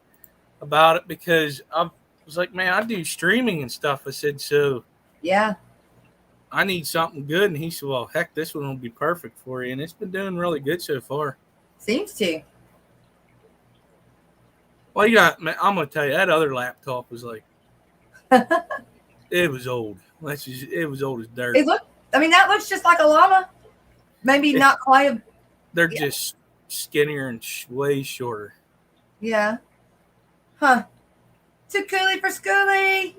about it because I was like, man, I do streaming and stuff. I said, so yeah, I need something good. And he said, well, heck, this one will be perfect for you. And it's been doing really good so far. Seems to. Well, man, I'm going to tell you, that other laptop was like, it was old. It was old as dirt. That looks just like a llama. Maybe not quite. They're just skinnier and way shorter. Yeah. Huh. Too coolie for schoolie.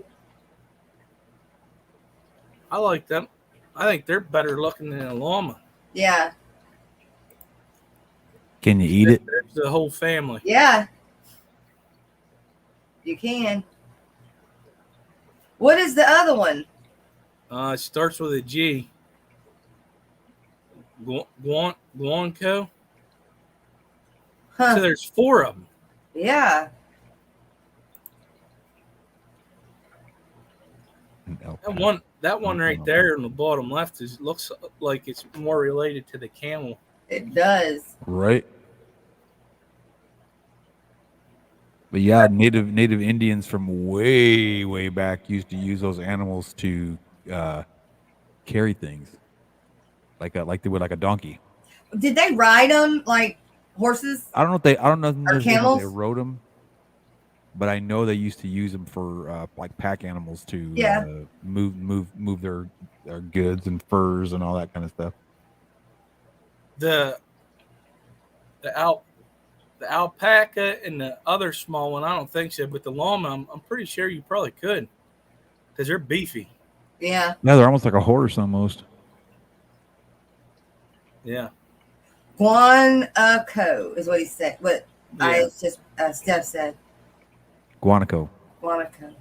I like them. I think they're better looking than a llama. Yeah. Can you eat it? There's the whole family. Yeah. You can. What is the other one? It starts with a G. Guanco. Huh. So there's 4 of them. Yeah. That one right there in the bottom left looks like it's more related to the camel. It does. Right. But yeah, native Indians from way back used to use those animals to carry things, like they would like a donkey. Did they ride them like horses? I don't know Or camels? They rode them, but I know they used to use them for like pack animals to move their goods and furs and all that kind of stuff. The alpaca and the other small one, I don't think so. But the llama, I'm pretty sure you probably could, because they're beefy. Yeah. Yeah, they're almost like a horse almost. Yeah. Guanaco is what he said. Steph said. Guanaco. Guanaco.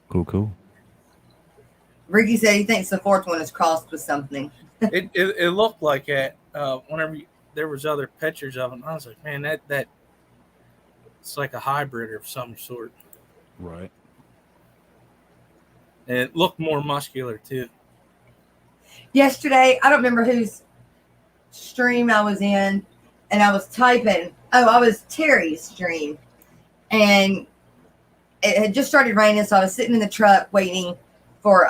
Cool. Ricky said he thinks the 4th one is crossed with something. It looked like it. Whenever there was other pictures of them, I was like, man, that it's like a hybrid of some sort. Right. And it looked more muscular too. Yesterday, I don't remember whose stream I was in, and I was typing. Oh, I was Terry's stream, and it had just started raining, so I was sitting in the truck waiting for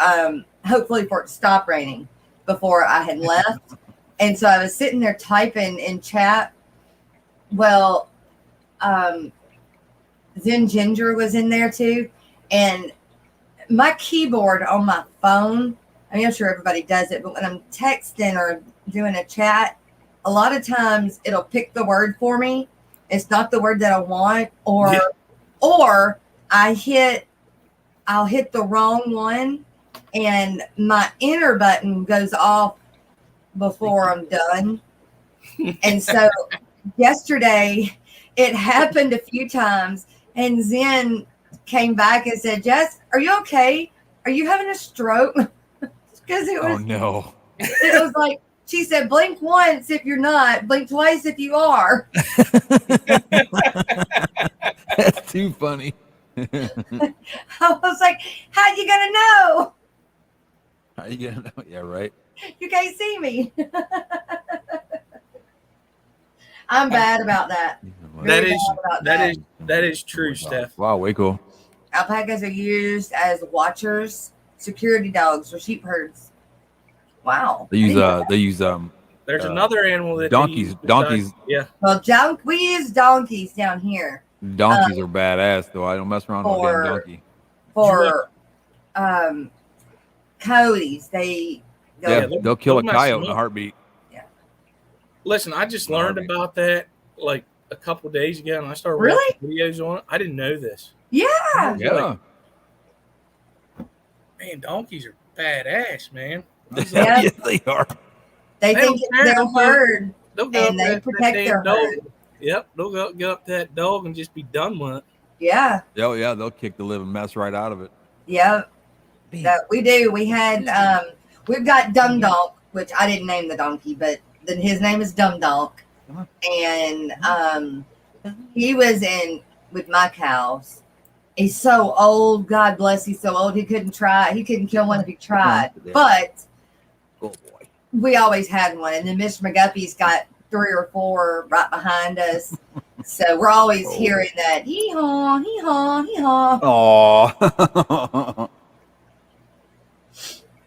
hopefully for it to stop raining before I had left. And so I was sitting there typing in chat. Well, Zen Ginger was in there too. And my keyboard on my phone, I mean, I'm sure everybody does it, but when I'm texting or doing a chat, a lot of times it'll pick the word for me. It's not the word that I want, or I'll hit the wrong one and my enter button goes off before I'm done. And so yesterday it happened a few times, and Zen came back and said, Jess, are you okay? Are you having a stroke? Because it was, Oh no. it was like, she said, blink once if you're not, blink twice if you are. That's too funny. I was like, how you gonna know? How you gonna know? Yeah, right. You can't see me. I'm bad about that. That Very is bad about that is true, Steph. Wow, way cool. Alpacas are used as watchers, security dogs, or sheep herds. Wow. They use There's another animal that donkeys. they use Donkeys. yeah. Well, we use donkeys down here Donkeys are badass, though. I don't mess around with a damn donkey. for coyotes. They'll kill a coyote in a heartbeat. Listen, I just learned about that like a couple of days ago, and I started Really? watching videos on it. I didn't know this. Yeah. Yeah. Man, donkeys are badass, man. Yeah. Yes, they are. They They think don't care. it's their herd, They'll go and up they that protect damn their dog. herd. Yep, they'll go up to that dog and just be done with it. Yeah. Oh yeah, they'll kick the living mess right out of it. Yeah. That we do. We had we've got Dum Donk, which I didn't name the donkey, but then his name is Dum Donk. And he was in with my cows. He's so old. God bless, he's so old. He couldn't kill one if he tried. But Good boy. we always had one. And then Mr. McGuffey's got 3 or 4 right behind us. So we're always hearing that hee-haw, hee-haw, hee-haw. Oh.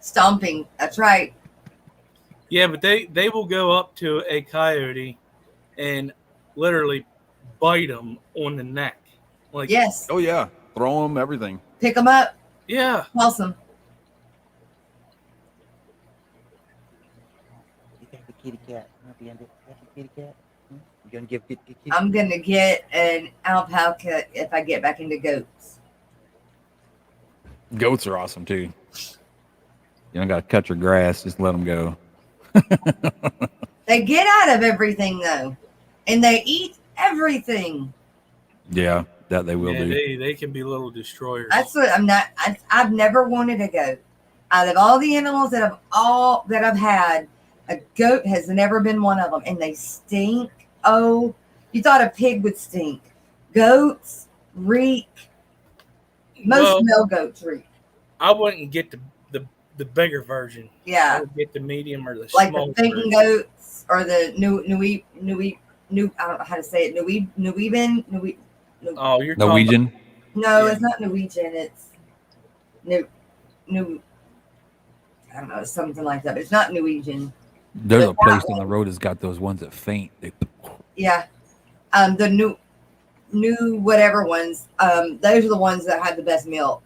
Stomping. That's right. Yeah, but they will go up to a coyote and literally bite them on the neck. Like, Yes. Oh yeah. Throw them everything. Pick them up. yeah. Toss them. You got the kitty cat. You got the kitty cat? You gonna give kitty? I'm going to get an alpaca if I get back into goats. Goats are awesome too. You don't got to cut your grass. Just let them go. They get out of everything, though. And they eat everything. Yeah, that they will Yeah, do. they can be little destroyers. That's what I've never wanted a goat. Out of all the animals that I've had, a goat has never been one of them. And they stink. Oh, you thought a pig would stink. Goats reek. Most male goats reek. I wouldn't get the bigger version. I Yeah. would get the medium or the Like small the fainting version. goats or the new I don't know how to say it. Nubian. Oh, you're talking Norwegian. No, Yeah. it's not Norwegian. It's new. I don't know, it's something like that. But it's not Norwegian. There's a The place white on the road that's got those ones that faint. They, Yeah. The new whatever ones. Those are the ones that have the best milk.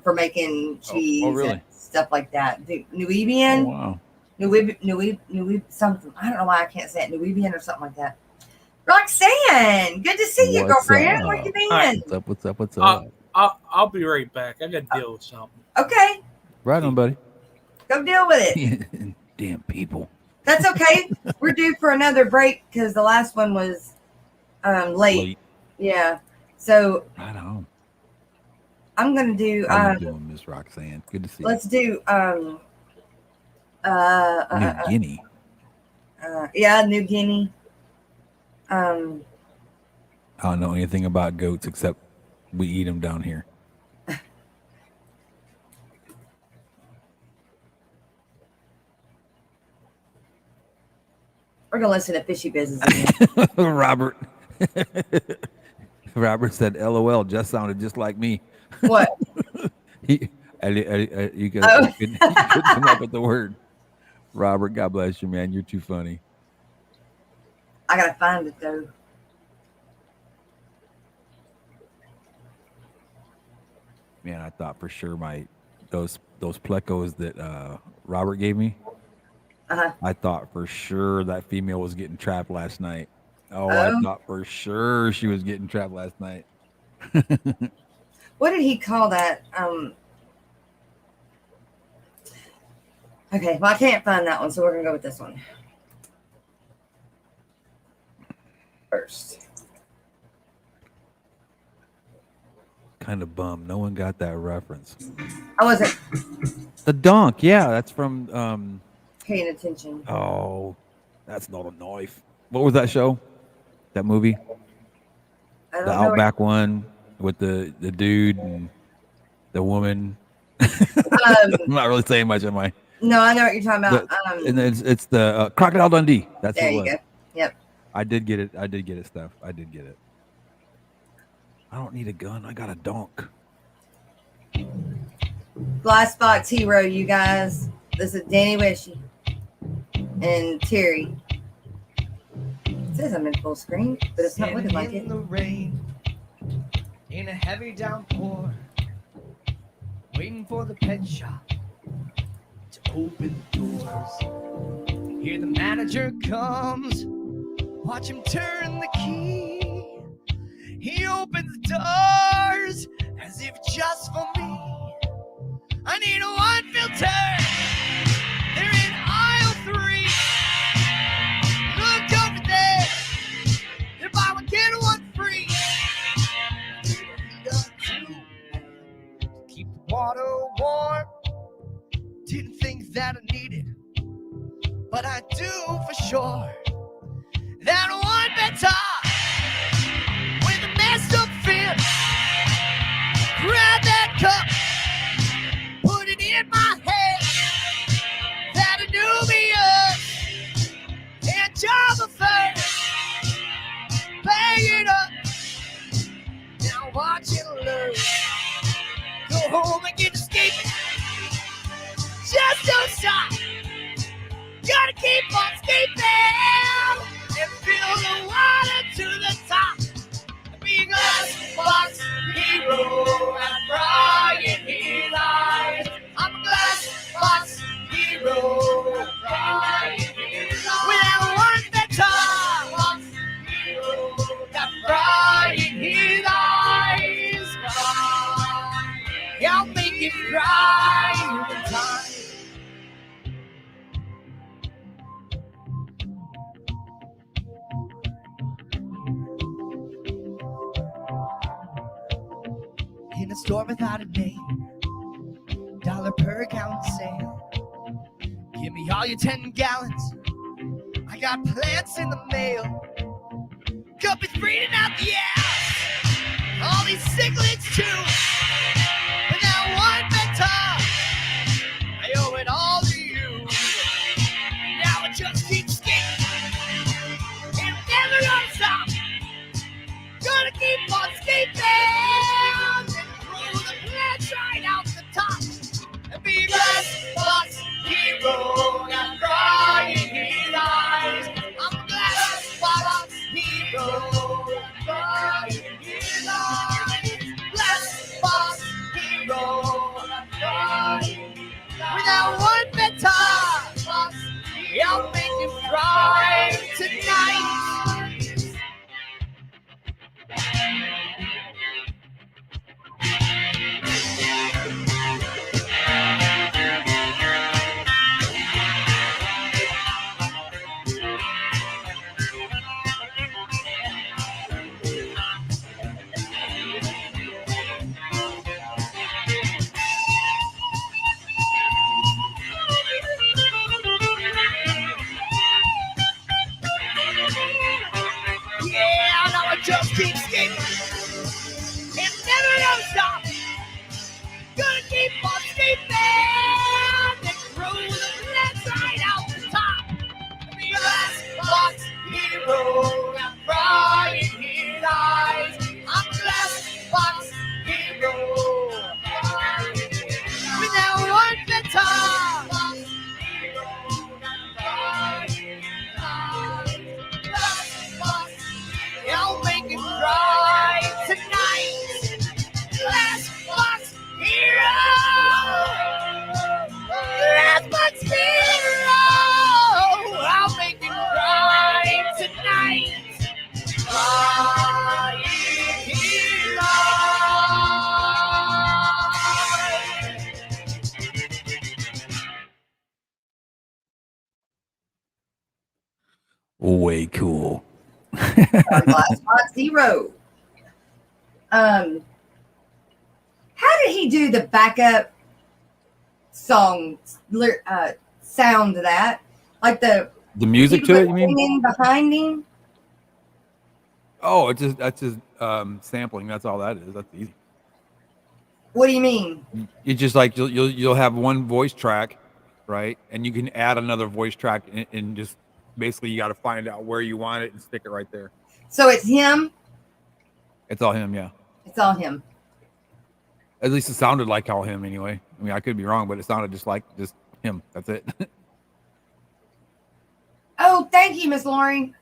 For making cheese really? and stuff like that. The oh, Nubian, wow. Nubian, something. I don't know why I can't say it. Nubian or something like that. Roxanne, good to see you, What's girlfriend. Where up? you been? Hi. What's up? I'll be right back. I got to deal with something. Okay, Right on, buddy. go deal with it. Damn people. That's okay. We're due for another break because the last one was late. Yeah. So Right on. I'm gonna do How you doing, Miss Roxanne? Good to see you. let's do New Guinea. New Guinea. I don't know anything about goats except we eat them down here. We're gonna listen to Fishy Business again. Robert. Robert said, "LOL." Just sounded just like me. What? You could Oh. come up with the word. Robert, God bless you, man. You're too funny. I gotta find it though. Man, I thought for sure those plecos that Robert gave me. I thought for sure that female was getting trapped last night. Oh, I thought for sure she was getting trapped last night. What did he call that? Okay, well, I can't find that one, so we're gonna go with this one first. Kind of bummed. No one got that reference. I wasn't The donk, yeah, that's from paying attention. oh, that's not a knife. What was that show? That movie? I don't The know. Outback one with the dude and the woman. I'm not really saying much, am I? No, I know what you're talking about. And it's the Crocodile Dundee. That's there what it you was. go. Yep. I did get it, Steph. I did get it. I don't need a gun. I got a donk. Glass Box Hero, you guys. This is Danny Wishy and Terry. It says I'm in full screen, but it's not looking like it. In the rain, in a heavy downpour, waiting for the pet shop to open the doors. Here the manager comes, watch him turn the key. He opens the doors as if just for me. I need a one filter. They're in aisle 3. Look over there. They're buy one get one free. Keep the water warm. Didn't think that I needed, but I do for sure. That one better with a messed up fin. Grab that cup, put it in my head. That Anubius and Java first. Bang it up. Now watch it learn. Go home and get escaping. Just don't stop. Gotta keep on escaping and fill the water to the top. Be a glass box hero. I'm crying his eyes. I'm a glass box hero. I'm crying his eyes. Without one better box hero. I'm crying his eyes. I'll make it cry in time. In a store without a name, $1 per gallon sale. Give me all your 10 gallons. I got plants in the mail. Cup is breathing out the ass. All these cichlids too. But now one better. I owe it all to you. Now it just keeps skating. It'll never gonna stop. Gonna keep on skating. Right out the top and be glass box hero. I'm crying his eyes. I'm a glass box hero. I'm crying his eyes. Glass way cool. Glass Box Zero. How did he do the backup song sound of that? Like the music to it, you mean? Singing behind him? Oh, that's just sampling. That's all that is. That's easy. What do you mean? You just like you'll have one voice track, right? And you can add another voice track and just basically you got to find out where you want it and stick it right there. So it's him? It's all him, yeah. It's all him. At least it sounded like all him anyway. I mean, I could be wrong, but it sounded just him. That's it. Oh, thank you, Miss Lori.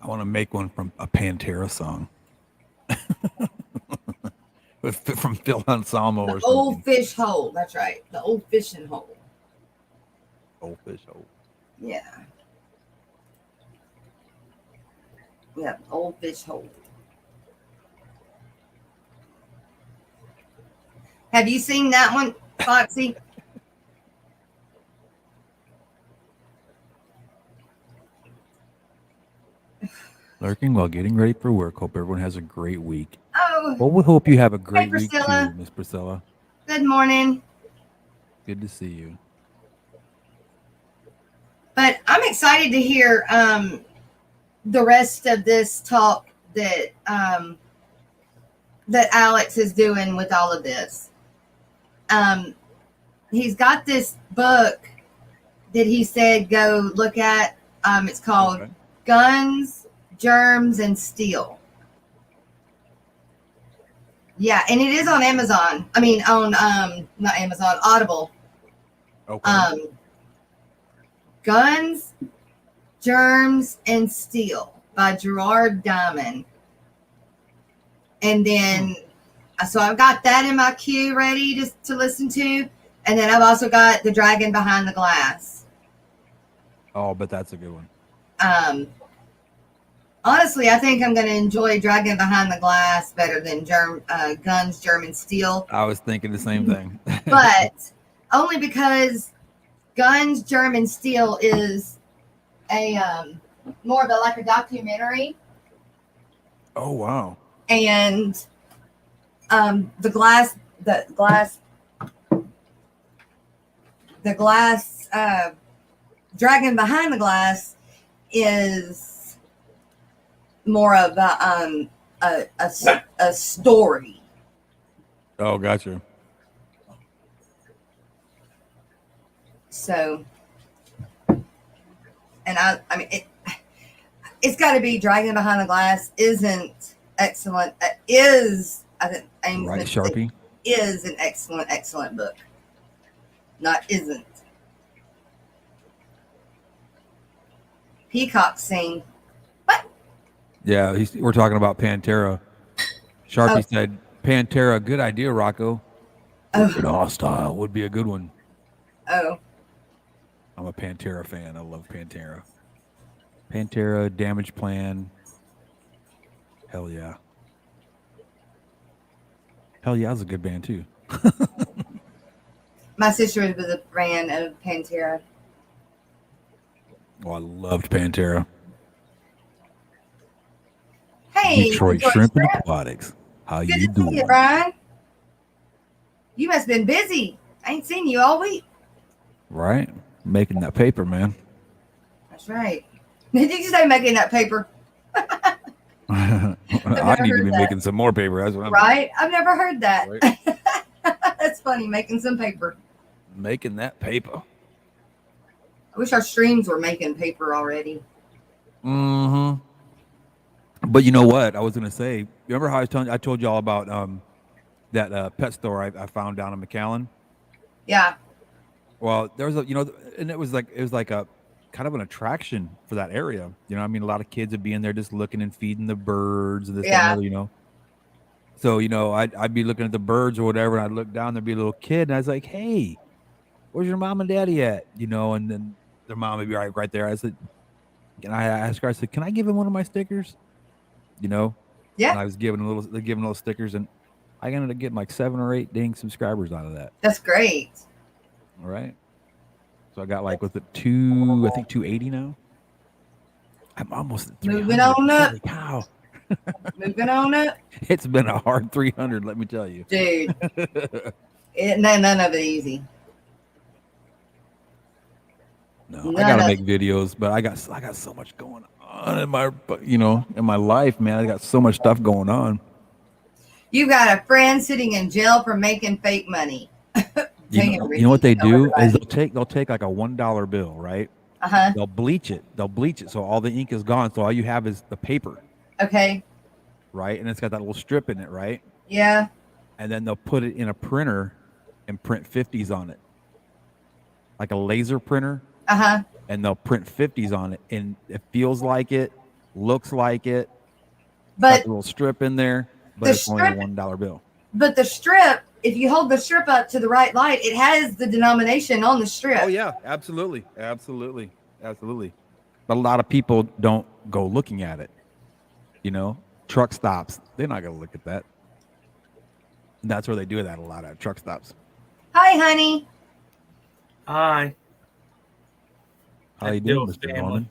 I want to make one from a Pantera song. From Phil Anselmo or The something. old fish hole. That's right. The old fishing hole. Old fish hole. Yeah. Yeah, old fish hole. Have you seen that one, Foxy? Lurking while getting ready for work. Hope everyone has a great week. Oh, Well, we hope you have a great week Priscilla. too, Miss Priscilla. good morning. Good to see you. But I'm excited to hear the rest of this talk that that Alex is doing with all of this. He's got this book that he said go look at. It's called Okay. Guns, Germs, and Steel. Yeah, and it is on Amazon. I mean, on not Amazon, Audible. Okay. Guns, Germs, and Steel by Gerard Diamond. And then, so I've got that in my queue ready to listen to. And then I've also got The Dragon Behind the Glass. Oh, but that's a good one. Honestly, I think I'm going to enjoy Dragon Behind the Glass better than Guns, Germ, and Steel. I was thinking the same thing. But only because Guns, Germ, and Steel is a more of a documentary, Oh wow. and the glass Dragon Behind the Glass is more of a story. Oh, gotcha. So, and I mean, it's got to be Dragon Behind the Glass isn't excellent. I think I'm Right, gonna say Sharpie. is an excellent book. Not isn't. Peacock saying, what? Yeah, we're talking about Pantera. Sharpie Oh. said, Pantera, good idea, Rocko. Oh. Wicked Hostile would be a good one. Oh, I'm a Pantera fan. I love Pantera. Pantera, Damage Plan. Hell yeah. Hell yeah, that's a good band too. my sister was a fan of Pantera. Oh, I loved Pantera. Hey, Detroit Shrimp and Aquatics. How Good you to see doing? you, Brian. You must have been busy. I ain't seen you all week. Right? Making that paper, man. That's right. Did you say making that paper? I never need to heard be that. making some more paper. That's what I'm Right? I've never heard that. Right. That's funny, making some paper. making that paper. I wish our streams were making paper already. Mm-hmm. But you know what? I was gonna say. Remember how I told you all about that pet store I found down in McAllen? Yeah. Well, there was and it was like a kind of an attraction for that area. You know, I mean, a lot of kids would be in there just looking and feeding the birds and this and Yeah. that, So, I'd be looking at the birds or whatever, and I'd look down, there'd be a little kid, and I was like, hey, where's your mom and daddy at? And then their mom would be right there. I said, and I asked her, I said, can I give him one of my stickers? Yeah. And I was giving little stickers, and I ended up getting like 7 or 8 dang subscribers out of that. That's great. All right. So I got like, with it 280 now. I'm almost at 300. Moving on up. Holy cow. Moving on up. It's been a hard 300, let me tell you. Dude. None of it easy. No, I gotta make videos, but I got so much going on in my, in my life, man. I got so much stuff going on. You got a friend sitting in jail for making fake money. You know what they do is they'll take like a $1 bill, right? Uh-huh. They'll bleach it so all the ink is gone, so all you have is the paper. Okay. Right, and it's got that little strip in it, right? Yeah. And then they'll put it in a printer and print 50s on it, like a laser printer. Uh-huh. And they'll print 50s on it, and it feels like it, looks like it. But got a little strip in there, but it's only a $1 bill. But the strip, if you hold the strip up to the right light, it has the denomination on the strip. Oh yeah, absolutely. But a lot of people don't go looking at it. Truck stops, they're not going to look at that. And that's where they do that a lot at truck stops. Hi, honey. Hi. How you doing, Mr. Norman?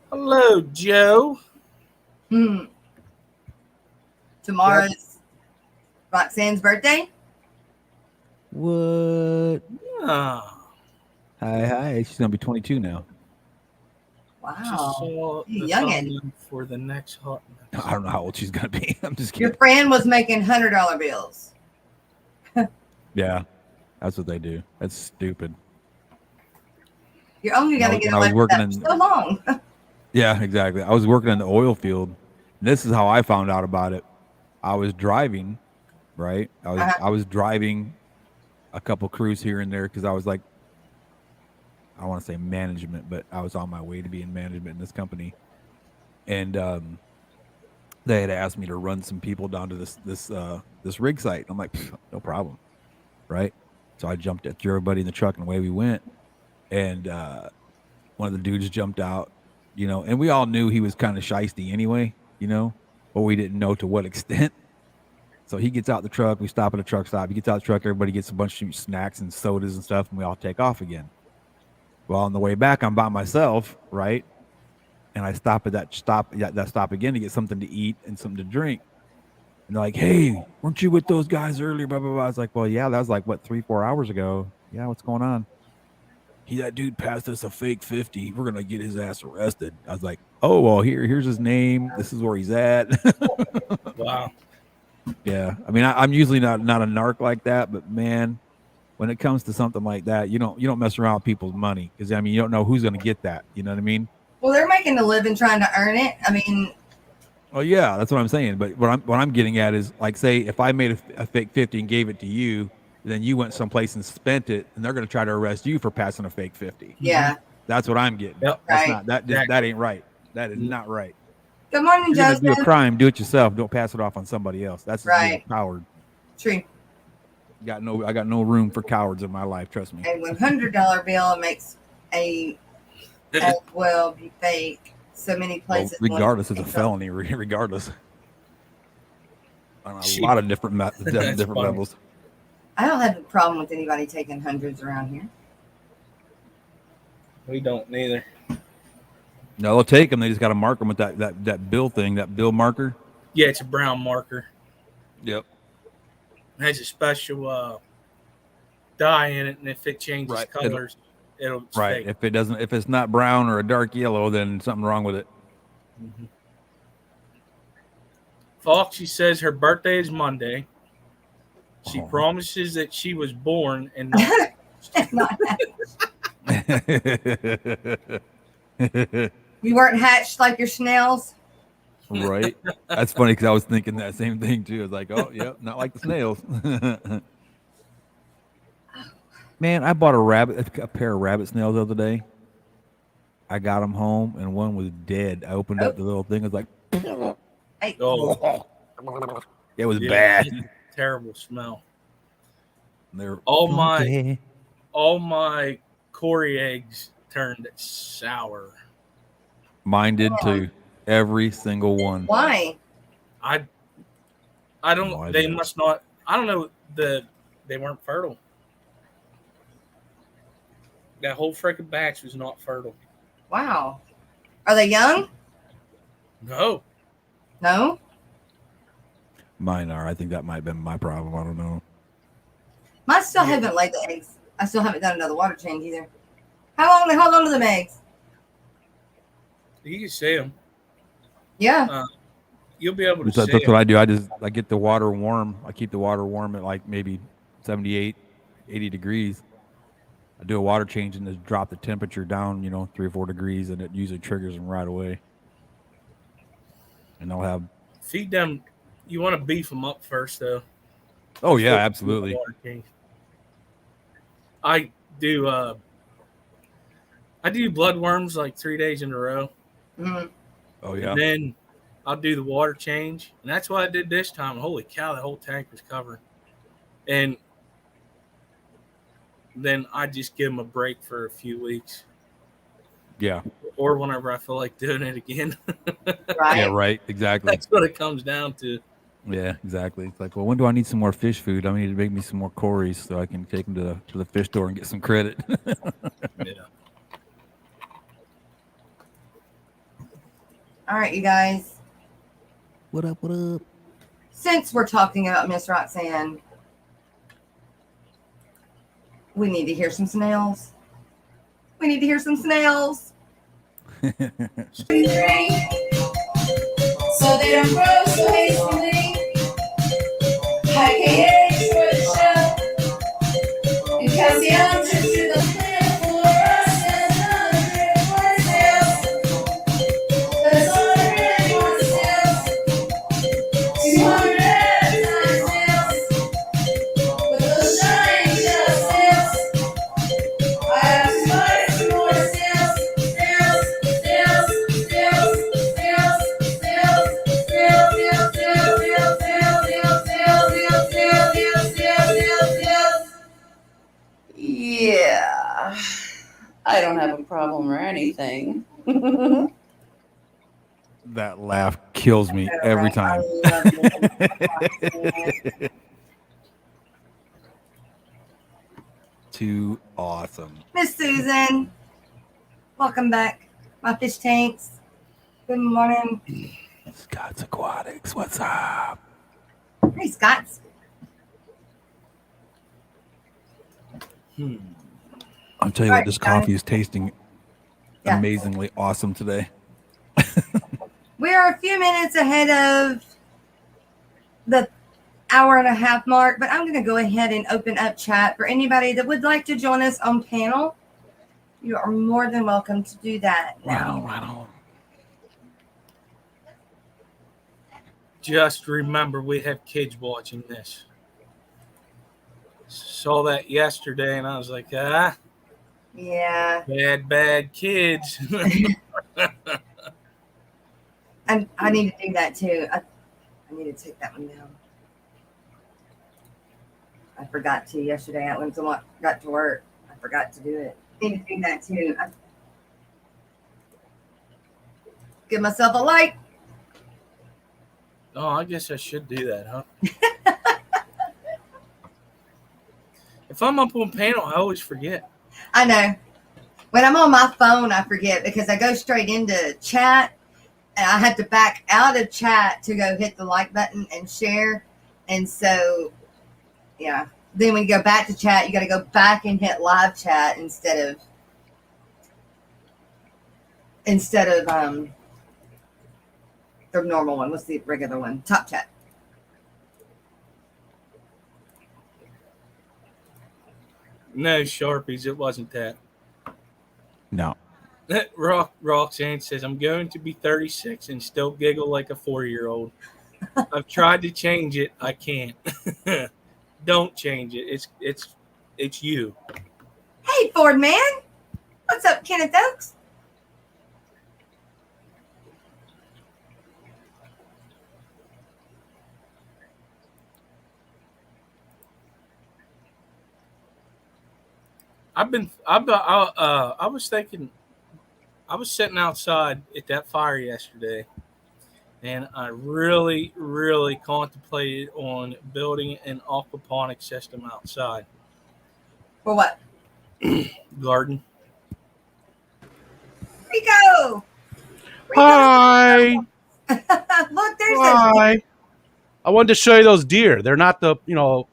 Hello, Joe. Tomorrow's Roxanne's birthday. What? Oh. Hi. She's gonna be 22 now. Wow. Youngin. For the next hot. I don't know how old she's gonna be. I'm just kidding. Your friend was making $100 bills. Yeah, that's what they do. That's stupid. You're only gonna get away with that for so long. Yeah, exactly. I was working in the oil field. This is how I found out about it. I was driving, right? I was driving a couple crews here and there because I was like, I want to say management, but I was on my way to be in management in this company. And they had asked me to run some people down to this rig site. I'm like, no problem, right? So I jumped it, threw everybody in the truck, and away we went. And one of the dudes jumped out, and we all knew he was kind of shiesty anyway, but we didn't know to what extent. So he gets out the truck, we stop at a truck stop. He gets out the truck, everybody gets a bunch of snacks and sodas and stuff, and we all take off again. Well, on the way back, I'm by myself, right? And I stop at that stop again to get something to eat and something to drink. And they're like, hey, weren't you with those guys earlier? Blah, blah, blah. I was like, well, yeah, that was like, 3-4 hours ago. Yeah, what's going on? That dude passed us a fake 50. We're gonna get his ass arrested. I was like, oh well, here's his name. This is where he's at. Wow. Yeah, I mean, I'm usually not a narc like that, but man, when it comes to something like that, you don't mess around with people's money because you don't know who's gonna get that. You know what I mean? Well, they're making a living trying to earn it. I mean. Oh yeah, that's what I'm saying. But what I'm getting at is, like, say if I made a fake 50 and gave it to you. Then you went someplace and spent it, and they're going to try to arrest you for passing a fake 50. Yeah, that's what I'm getting. Yep. Right. That ain't right. That is not right. Good morning, Joseph. Do a crime, do it yourself. Don't pass it off on somebody else. That's right. A coward. True. I got no room for cowards in my life. Trust me. A $100 bill makes a well be fake. So many places. Well, regardless, it's a felony. Regardless, on a lot of different levels. I don't have a problem with anybody taking hundreds around here. We don't neither. No, they'll take them. They just got to mark them with that bill thing, that bill marker. Yeah, it's a brown marker. Yep. It has a special dye in it, and if it changes colors, it'll right. fake. If it's not brown or a dark yellow, then something wrong with it. Mm-hmm. Foxy says her birthday is Monday. She promises that she was born and not You weren't hatched like your snails? Right. That's funny because I was thinking that same thing too. I was like, oh, yep, not like the snails. Man, I bought a pair of rabbit snails the other day. I got them home and one was dead. I opened up the little thing. It was like, hey. Oh. It was bad. Terrible smell. They're all my Cory eggs turned sour. Mine did too. Every single one. Why? I don't. They must not. I don't know. they weren't fertile. That whole freaking batch was not fertile. Wow. Are they young? No. No. Mine are. I think that might have been my problem. I don't know. Mine still haven't laid the eggs. I still haven't done another water change either. How long they hold on to them eggs? You can see them. Yeah. You'll be able to That's see what I do. I get the water warm. I keep the water warm at like maybe 78, 80 degrees. I do a water change and just drop the temperature down, 3 or 4 degrees, and it usually triggers them right away. And they'll have. Feed them. You want to beef them up first, though. Oh yeah, absolutely. I do bloodworms like 3 days in a row. Mm-hmm. Oh yeah. And then I'll do the water change, and that's what I did this time. Holy cow, the whole tank was covered. And then I just give them a break for a few weeks. Yeah. Or whenever I feel like doing it again. Right. Yeah, right. Exactly. That's what it comes down to. Yeah, exactly. It's like, well, when do I need some more fish food? I need to make me some more Corys so I can take them to the fish store and get some credit. Yeah. All right, you guys. What up? What up? Since we're talking about Miss Roxanne, we need to hear some snails. We need to hear some snails. So they don't grow so hastily. IKH for the show. Because the answer to the plan for us is not sales. There's only really one sales. 209 sales. With those shiny just sales. I have to buy some more sales. Sales, sales, sales, sales, sales, sales, sales, sales, sales, sales. Yeah, I don't have a problem or anything. That laugh kills me every time. Too awesome. Miss Susan, welcome back. My fish tanks. Good morning. Scott's Aquatics. What's up? Hey, Scott's. I'll tell you All what, right, this guys. coffee is tasting Yeah. amazingly awesome today. We are a few minutes ahead of the hour and a half mark, but I'm going to go ahead and open up chat for anybody that would like to join us on panel. You are more than welcome to do that now. Right on. Just remember, we have kids watching this. Saw that yesterday, and I was like, Yeah. bad kids. And I need to do that too. I need to take that one down. I forgot to yesterday when someone got to work. I forgot to do it. I need to do that too. Give myself a like. Oh, I guess I should do that, huh? If I'm up on panel, I always forget. I know. When I'm on my phone, I forget because I go straight into chat and I have to back out of chat to go hit the like button and share. And so, yeah. Then when you go back to chat, you got to go back and hit live chat instead of the normal one. What's the regular one? Top chat. No, Sharpies, it wasn't that. No. Roxanne says, I'm going to be 36 and still giggle like a 4-year-old. I've tried to change it. I can't. Don't change it. It's you. Hey, Ford man. What's up, Kenneth Oaks? I was thinking, I was sitting outside at that fire yesterday, and I really, really contemplated on building an aquaponic system outside. For what? Garden. Rico! Hi. Look, there's a Hi. I wanted to show you those deer. They're not the, pieballs.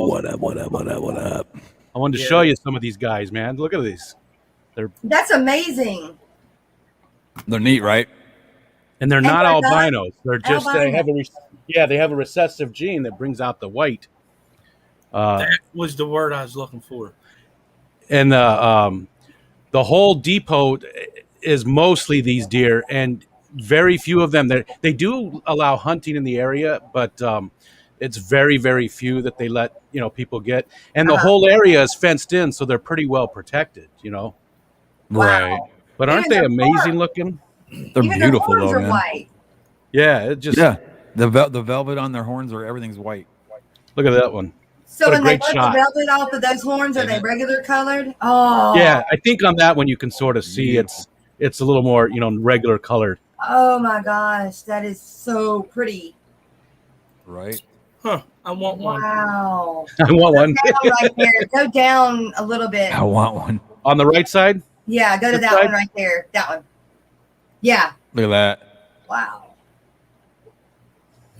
What up? I wanted to show you some of these guys, man. Look at these. That's amazing. They're neat, right? And they're not they're not albinos. They're just they have a recessive gene that brings out the white. That was the word I was looking for. And the whole depot is mostly these deer, and very few of them. They do allow hunting in the area, but it's very, very few that they let people get. And the whole area is fenced in, so they're pretty well protected. Wow. Right. But aren't Even they their amazing horns. looking? They're Even beautiful their horns though, are man. white. Yeah, it just The velvet on their horns are everything's white. look at that one. So What a when they great put shot. the velvet off of those horns, are they Isn't it? regular colored? Oh. Yeah, I think on that one you can sort of see it's a little more regular colored. Oh my gosh, that is so pretty. Right. Huh. I want one. Wow. I want one Down right there. Go down a little bit. I want one. on the right side. Yeah, go to This that side? one right there. That one. Yeah. Look at that. Wow.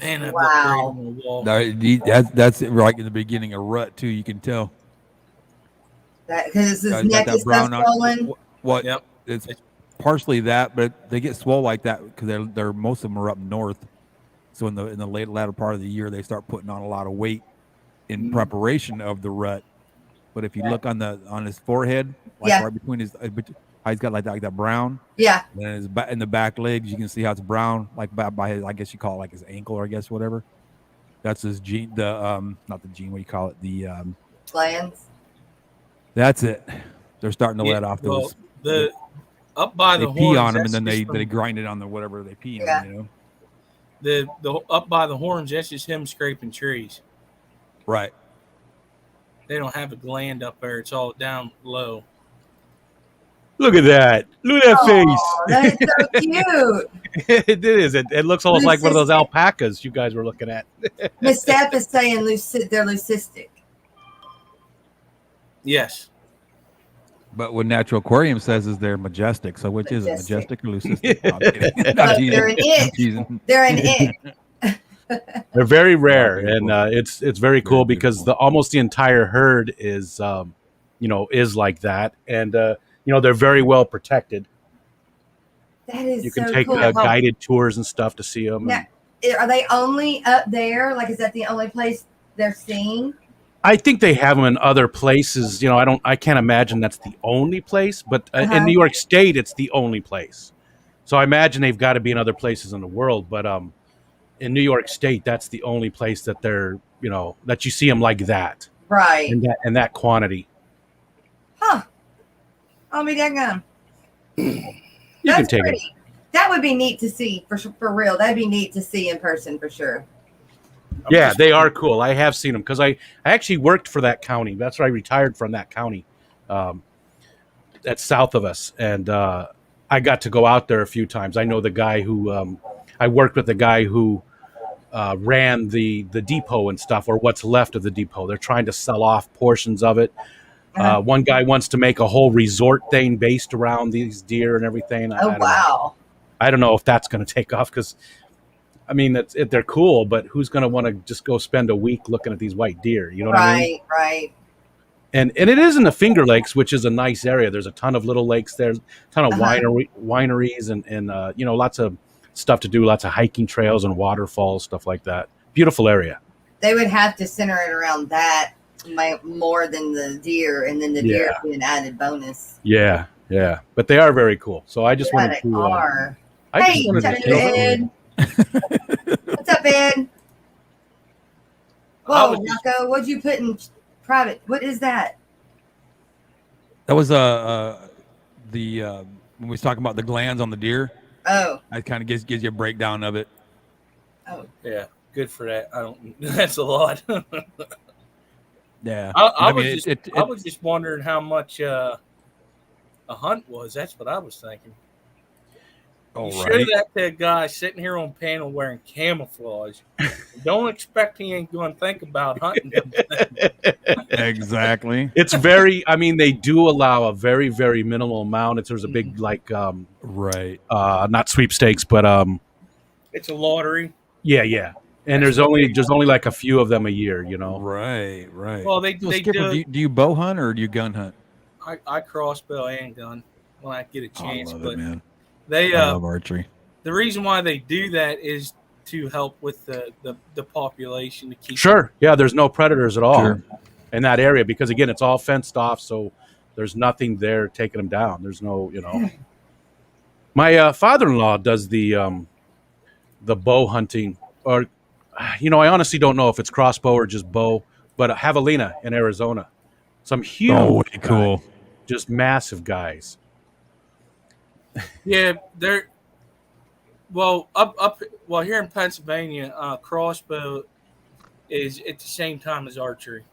Man, that Wow. looked great on the wall. That's like in the beginning a rut too. You can tell. Because his Got neck that is so brown on- swollen. What? Yep. It's partially that, but they get swole like that because they're most of them are up north. So in the latter part of the year, they start putting on a lot of weight in preparation of the rut. But if you look on his forehead, like Yeah. right between his, how he's got like that brown. Yeah. And then in the back legs, you can see how it's brown, like by his, I guess you call it like his ankle, or I guess whatever. That's his gene. Not the gene. What do you call it? The Glands. That's it. They're starting to Yeah, let off well, those. the up by They the pee horns, on them, that's and then just they from- grind it on the whatever they pee Yeah. on. the up by the horns. That's just him scraping trees. Right. They don't have a gland up there. It's all down low. Look at that! Look at that Oh, that is so cute. face. It is. It looks almost like one of those Leucistic. alpacas you guys were looking at. Miss Steph is saying they're leucistic. Yes. But what Natural Aquarium says is they're majestic. So which is it, Majestic. majestic or leucistic? No, I'm kidding. I'm Look, teasing. they're an I'm it. teasing. They're an it. They're very rare, Very and cool. it's very cool because beautiful. almost the entire herd is is like that, and they're very well protected. That is You can so take cool. guided tours and stuff to see them. Now, are they only up there? Like, is that the only place they're seen? I think they have them in other places. I can't imagine that's the only place, but in New York State, it's the only place. So I imagine they've got to be in other places in the world, but in New York State, that's the only place that they're, that you see them like that, Right. in that quantity. Huh. I'll be that gum. You That's can take pretty. it. That would be neat to see for real. That'd be neat to see in person for sure. Yeah, they are cool. I have seen them because I actually worked for that county. That's where I retired from that county. That's south of us, and I got to go out there a few times. I know the guy who I worked with the guy who ran the depot and stuff, or what's left of the depot. They're trying to sell off portions of it. One guy wants to make a whole resort thing based around these deer and everything. Oh, wow. I don't know if that's going to take off because, I mean, they're cool, but who's going to want to just go spend a week looking at these white deer? You know what I mean? Right. And it is in the Finger Lakes, which is a nice area. There's a ton of little lakes there, a ton of wineries and lots of stuff to do, lots of hiking trails and waterfalls, stuff like that. Beautiful area. They would have to center it around that more than the deer, and then the deer would be an added bonus. Yeah. But they are very cool. So I just wanted They to. are. I Hey, just wanted what's to up, show Ed? What's up, Ed? Whoa, Rocko, what'd you put in private? What is that? That was when we was talking about the glands on the deer. Oh. That kind of gives you a breakdown of it. Oh. Yeah. Good for that. I don't. That's a lot. Yeah. I was just wondering how much a hunt was. That's what I was thinking. All you right. show that to a guy sitting here on panel wearing camouflage. Don't expect he ain't going to think about hunting them. Exactly. It's very. I mean, they do allow a very, very minimal amount. There's a big Right. not sweepstakes, but It's a lottery. yeah. And there's only like a few of them a year, you know. Right. Right. Well, they Skipper, do. do you bow hunt or do you gun hunt? I crossbow and gun when I get a chance. I love but it, man. they I love archery. the reason why they do that is to help with the population to keep. Sure. Yeah, there's no predators at all Sure. in that area because again, it's all fenced off, so there's nothing there taking them down. There's no, you know. My father-in-law does the bow hunting, or you know, I honestly don't know if it's crossbow or just bow, but javelina in Arizona. Some huge, Oh, cool. just massive guys. Yeah, they're well here in Pennsylvania, crossbow is at the same time as archery.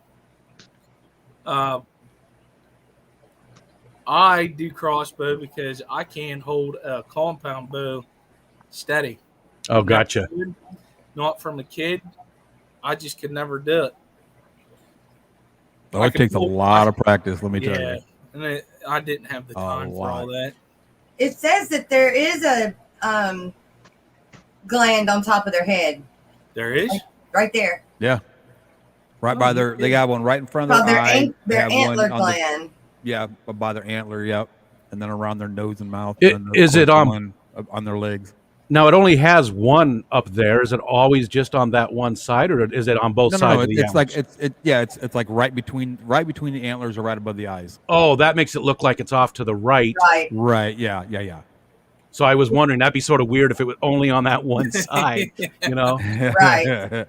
I do crossbow because I can't hold a compound bow steady. Oh, gotcha. Not from a kid. I just could never do it. Oh, it takes a lot of practice, let me tell you. And I didn't have the time for all that. It says that there is a gland on top of their head. There is? Right there. Yeah. Right by they got one right in front of their eye. Their They have antler one gland. by their antler, yep. And then around their nose and mouth. Is it on their legs? Now it only has one up there. Is it always just on that one side, or is it on both sides? No, of the it's like antlers? it's like right between the antlers or right above the eyes. Oh, that makes it look like it's off to the right. Right. Yeah. So I was wondering, that'd be sort of weird if it was only on that one side, you know? Right.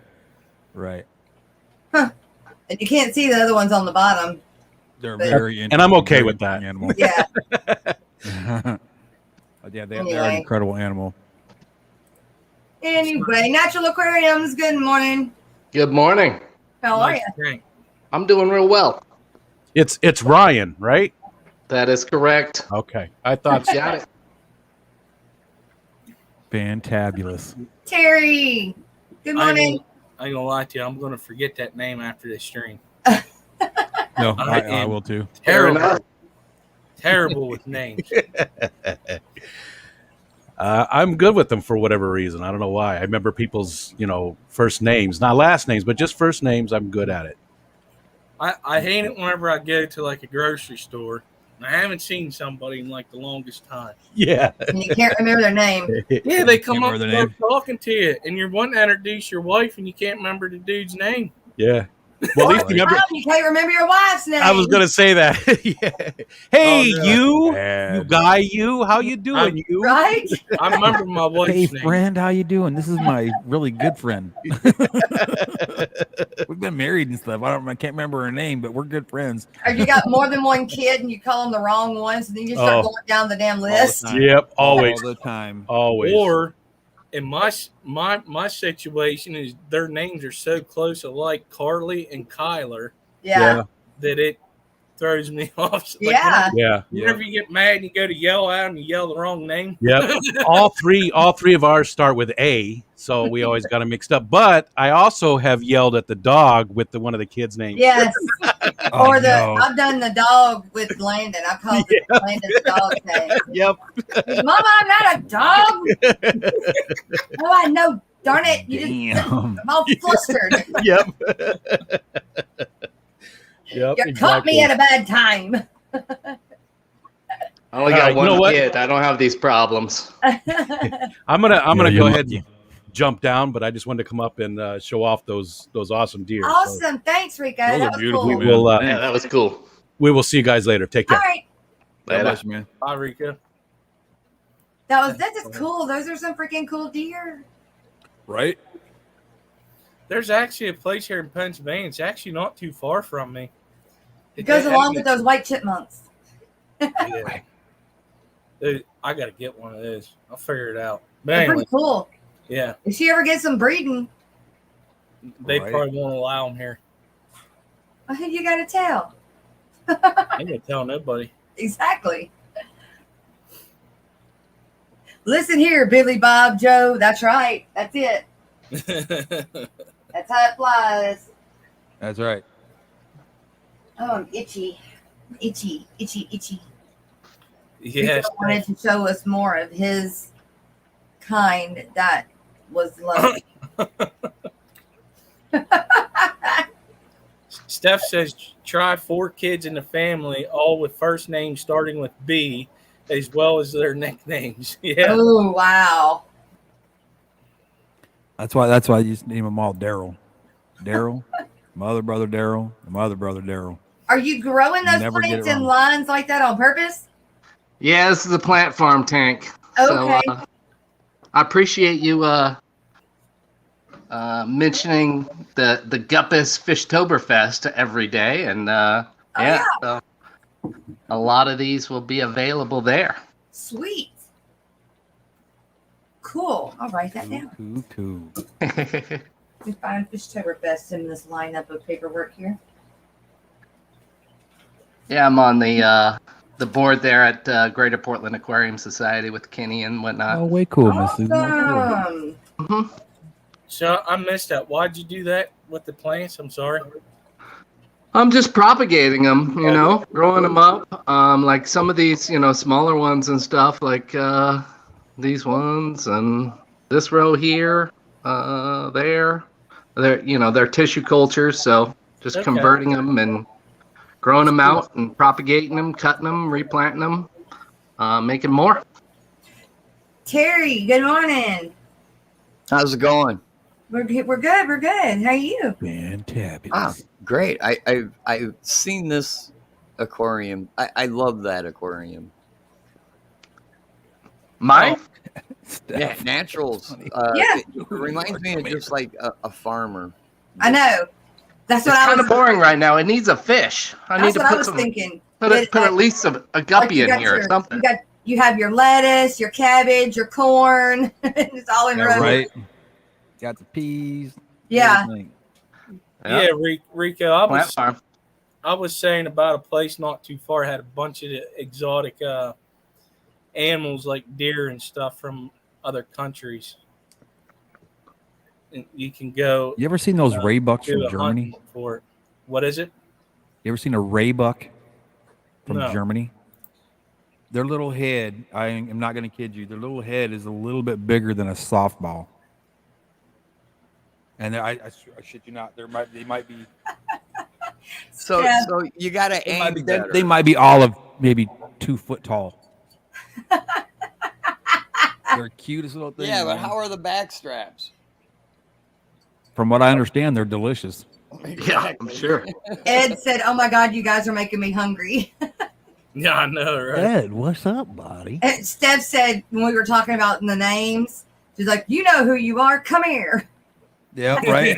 Right. Huh. And you can't see the other ones on the bottom. They're very and I'm okay with that. Animal. Yeah. They're an incredible animal. Anyway, Natural Aquariums, good morning. Good morning. How are you? I'm doing real well. It's Ryan, right? That is correct. Okay. I thought You got it. Fantabulous. Terry, good morning. I ain't gonna lie to you. I'm gonna forget that name after this stream. No, I will too. Terrible with names. I'm good with them for whatever reason. I don't know why. I remember people's, first names, not last names, but just first names. I'm good at it. I hate it whenever I go to like a grocery store and I haven't seen somebody in like the longest time. Yeah. And you can't remember their name. Yeah, they come up remember and their start talking to you, and you're wanting to introduce your wife, and you can't remember the dude's name. Yeah. Well, at least remember. You can't remember your wife's name. I was gonna say that. Yeah. Hey, you guy, how you doing? You right? I remember my wife's Hey, name. friend, how you doing? This is my really good friend. We've been married and stuff. I can't remember her name, but we're good friends. Or you got more than one kid and you call them the wrong ones, and then you start going down the damn list. Yep, always, all the time, always. Or in my situation is their names are so close alike, Carly and Kyler. Yeah. That it throws me off. Yeah. Whenever you get mad and you go to yell out and you yell the wrong name. Yep. all three of ours start with A, so we always got them mixed up. But I also have yelled at the dog with one of the kids' names. Yes. I've done the dog with Landon. I called Landon's dog's name. Yep. Mama, I'm not a dog. Oh, I know. Darn it. I'm all flustered. Yep. Yep. You caught me at a bad time. I only got one kid. I don't have these problems. I'm gonna go ahead and jump down, but I just wanted to come up and show off those awesome deer. Awesome. Thanks, Rico. That was cool. That was cool. We will see you guys later. Take care. All right. Later. man. Bye, Rico. That's just cool. Those are some freaking cool deer. Right? There's actually a place here in Pennsylvania. It's actually not too far from me. It goes along with those white chipmunks. Yeah. Dude, I got to get one of those. I'll figure it out. But They're anyway, pretty cool. yeah, If she ever gets some breeding, they probably won't allow them here. well, who you got to tell? I ain't going to tell nobody. Exactly. Listen here, Billy Bob Joe. That's right. That's it. That's how it flies. That's right. Oh, I'm itchy. Itchy, itchy, itchy. Yes. Rico wanted to show us more of his kind that was lovely. Steph says try 4 kids in the family, all with first names starting with B, as well as their nicknames. Yeah. Oh, wow. That's why you just name them all Daryl. Daryl, my other brother Daryl, and my other brother Daryl. Are you growing those Never get plants it in wrong. lines like that on purpose? Yeah, this is a plant farm tank. Okay. So I appreciate you mentioning the Guppus Fishtoberfest every day, and so a lot of these will be available there. Sweet. Cool. I'll write that down. Cool. We find Fishtoberfest in this lineup of paperwork here. Yeah, I'm on the board there at Greater Portland Aquarium Society with Kenny and whatnot. Oh, way cool, Miss Susan. Awesome. Mm-hmm. So I missed that. Why'd you do that with the plants? I'm sorry. I'm just propagating them, growing them up. Like some of these, smaller ones and stuff, like these ones and this row here, there. They're tissue cultures, so just converting them and growing them out and propagating them, cutting them, replanting them, making more. Terry, good morning. How's it going? We're good. We're good. How are you? Fantabulous. Ah, great. I've seen this aquarium. I love that aquarium. Mine? Yeah, naturals. Yeah. It reminds me of just like a farmer. I know. That's what It's I kind was of boring right now. It needs a fish. I need That's to what I put was some. thinking. Put at least a guppy in here or something. You have your lettuce, your cabbage, your corn. It's all in rows. Right. Got the peas. Yeah. everything. Yeah, Rico. Plant farm. I was saying about a place not too far had a bunch of exotic animals like deer and stuff from other countries. And you can go. You ever seen those ray bucks do from a Germany? hunt for it. What is it? You ever seen a ray buck from No. Germany? Their little head, I am not going to kid you, their little head is a little bit bigger than a softball. And I shit you not, they might be. So you got to aim better. They might be all of maybe 2 foot tall. They're cutest little things. Yeah, but man. how are the back straps? From what I understand, they're delicious. Yeah, I'm sure. Ed said, "Oh my God, you guys are making me hungry." Yeah, I know, right? Ed, what's up, buddy? And Steph said when we were talking about the names, she's like, "You know who you are. Come here." Yeah, right.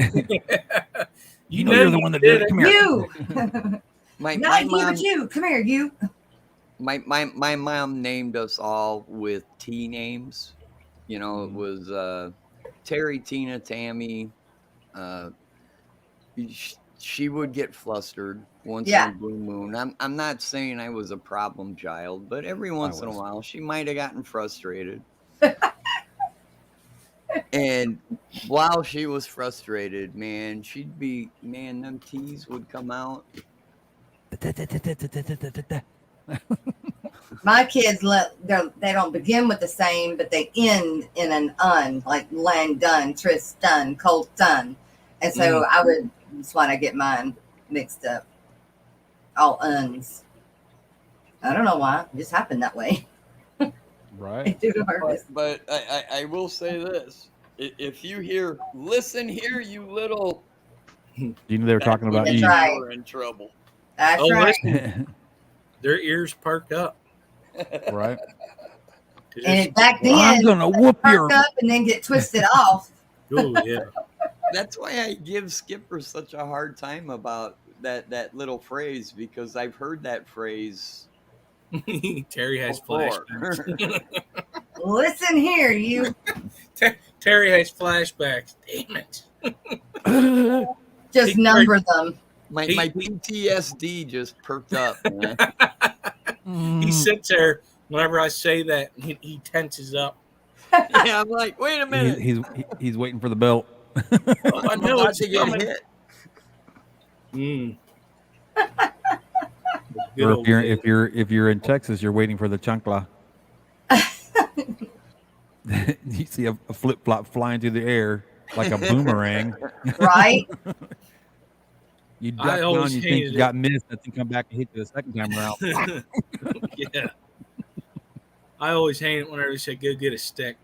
You know you're the one that did it. Come here. You. Not you, but you. Come here, you. My mom named us all with T names. It was Terry, Tina, Tammy. She would get flustered once in a blue moon. I'm not saying I was a problem child, but every once in a while she might have gotten frustrated. And while she was frustrated, man, them T's would come out. My kids they don't begin with the same, but they end in an un, like Landon, Tristan, Colton. And so that's why I get mine mixed up. All uns. I don't know why. It just happened that way. Right. But I will say this. If you hear, listen here, you little... You know they were talking about you. Right. You're in trouble. That's right. Listen, their ears perk up. Right. And back then, I'm gonna whoop your up and then get twisted off. Oh yeah. That's why I give Skipper such a hard time about that little phrase, because I've heard that phrase. Terry has flashbacks. Listen here, you. Terry has flashbacks. Damn it. Just number them. My PTSD just perked up, man. He sits there whenever I say that. He tenses up. Yeah, I'm like, wait a minute. He's waiting for the belt. I I'm know about it's to get coming. hit. Or if you're in Texas, you're waiting for the chancla. You see a flip flop flying through the air like a boomerang. Right? You I duck down, always you think hated you got missed, and then come back and hit you the second time around. Yeah. I always hate it whenever they say go get a stick.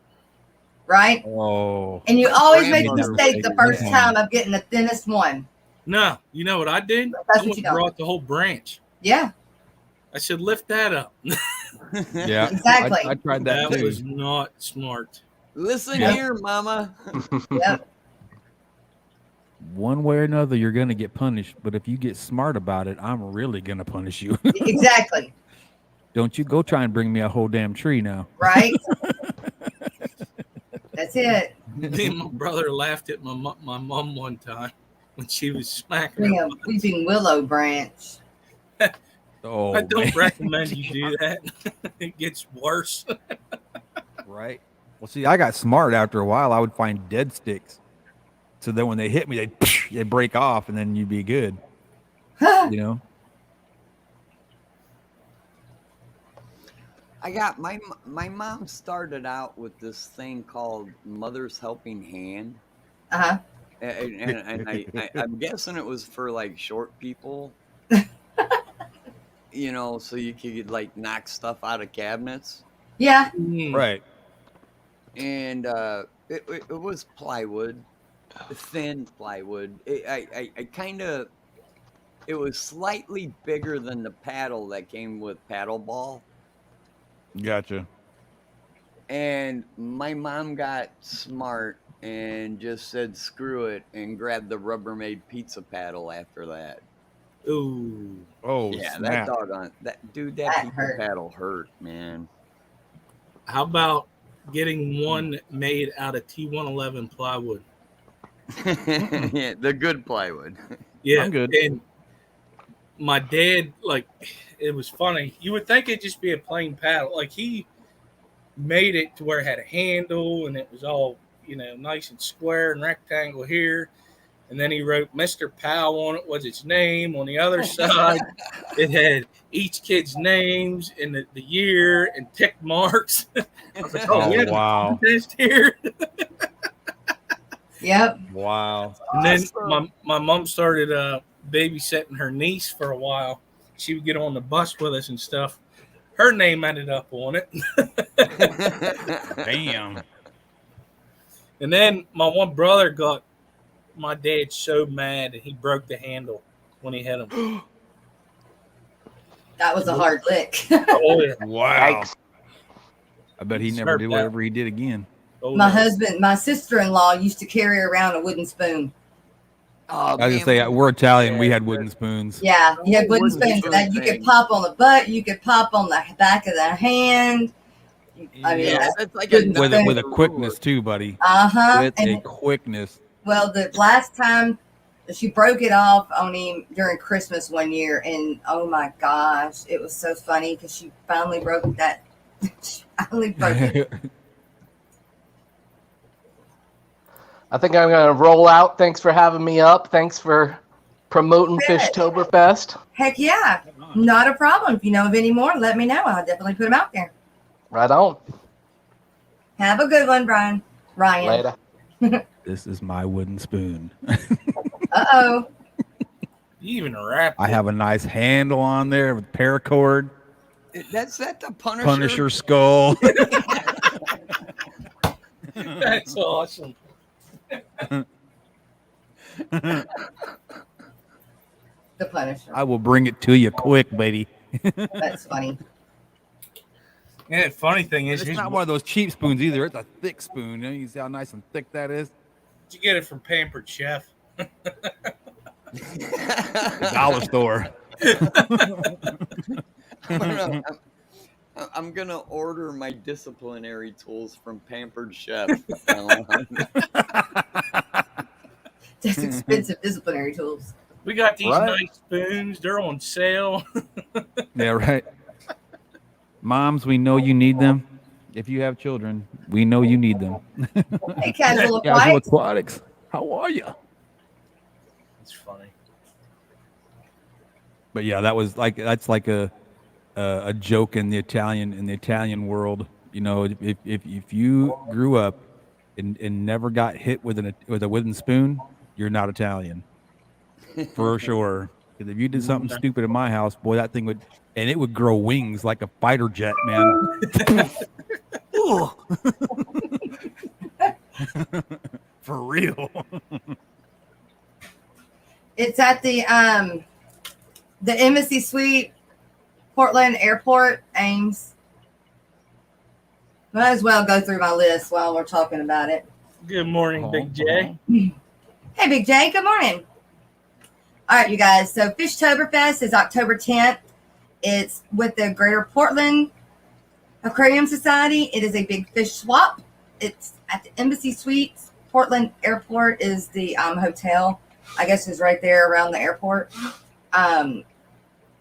Right? Oh. And you always make the Grandmother mistake the would first say- time of getting the thinnest one. No, you know what I did? That's I what went you and don't. brought the whole branch. Yeah, I said, lift that up. Yeah, exactly. I tried that, That too. was not smart. Listen Yeah. here, mama. Yep. One way or another, you're going to get punished. But if you get smart about it, I'm really going to punish you. Exactly. Don't you go try and bring me a whole damn tree now. Right? That's it. Me and my brother laughed at my mom one time when she was smacking Bring her. a weeping willow branch. Oh, I don't man. recommend you do that. It gets worse. Right. Well, see, I got smart after a while. I would find dead sticks. So then when they hit me, they'd break off, and then you'd be good. You know? I got my mom started out with this thing called Mother's Helping Hand. Uh-huh. And I'm guessing it was for like short people. You know, so you could like knock stuff out of cabinets. Yeah. Right. And it was plywood, thin plywood. It was slightly bigger than the paddle that came with paddle ball. Gotcha. And my mom got smart and just said screw it and grabbed the Rubbermaid pizza paddle after that. Ooh. Oh, Yeah, snap. that doggone that That pizza hurt. paddle hurt, man. How about getting one made out of T111 plywood? Yeah, the good plywood. Yeah, I'm good. And my dad, like, it was funny. You would think it'd just be a plain paddle. Like, he made it to where it had a handle and it was all, you know, nice and square and rectangle here. And then he wrote Mr. Powell on it was its name. On the other side, it had each kid's names and the year and tick marks. I was like, Oh, we have a wow. contest here. Yep. Wow. And then my mom started babysitting her niece for a while. She would get on the bus with us and stuff. Her name ended up on it. Damn. And then my one brother got my dad so mad and he broke the handle when he hit him. That was a hard lick. Oh, yeah. Wow. I bet he never Smart did that. whatever he did again. Oh, My yeah. husband, my sister-in-law used to carry around a wooden spoon. Oh, I was going to say, we're Italian. We had wooden spoons. Yeah, you had wooden Wooden spoons. spoon That you thing. could pop on the butt. You could pop on the back of the hand. I mean, Yeah, that's like Wooden a spoon. With a quickness, too, buddy. uh-huh. With a And quickness. well, the last time she broke it off on him during Christmas one year, and oh my gosh, it was so funny because she finally broke that. She finally broke it. I think I'm going to roll out. Thanks for having me up. Thanks for promoting Good. Fishtoberfest. Heck yeah, not a problem. If you know of any more, let me know. I'll definitely put them out there. Right on. Have a good one, Ryan. Later. This is my wooden spoon. Uh-oh. You even wrapped I have a nice handle on there with paracord, That's the Punisher. Punisher skull. That's awesome. The Punisher. I will bring it to you quick, baby. That's funny. Yeah, funny thing is, It's here's not one of those cheap spoons either. It's a thick spoon. You know, you see how nice and thick that is? you get it from Pampered Chef. The dollar store. I'm gonna order my disciplinary tools from Pampered Chef. That's expensive disciplinary tools. We got these Right. nice spoons. They're on sale. Yeah, right. Moms, we know you need them. If you have children, we know you need them. Hey, Casual Casual Aquatics. Aquatics. How are you? It's funny. But yeah, that's like a joke in the Italian world. You know, if you grew up and never got hit with a wooden spoon, you're not Italian for sure. Because if you did something stupid in my house, boy, that thing would grow wings like a fighter jet, man. For real. It's at the Embassy Suite, Portland Airport, Ames. Might as well go through my list while we're talking about it. Good morning, Big J. Hey, Big J. Good morning. All right, you guys. So Fishtoberfest is October 10th. It's with the Greater Portland Aquarium Society. It is a big fish swap. It's at the Embassy Suites. Portland Airport is the hotel. I guess is right there around the airport.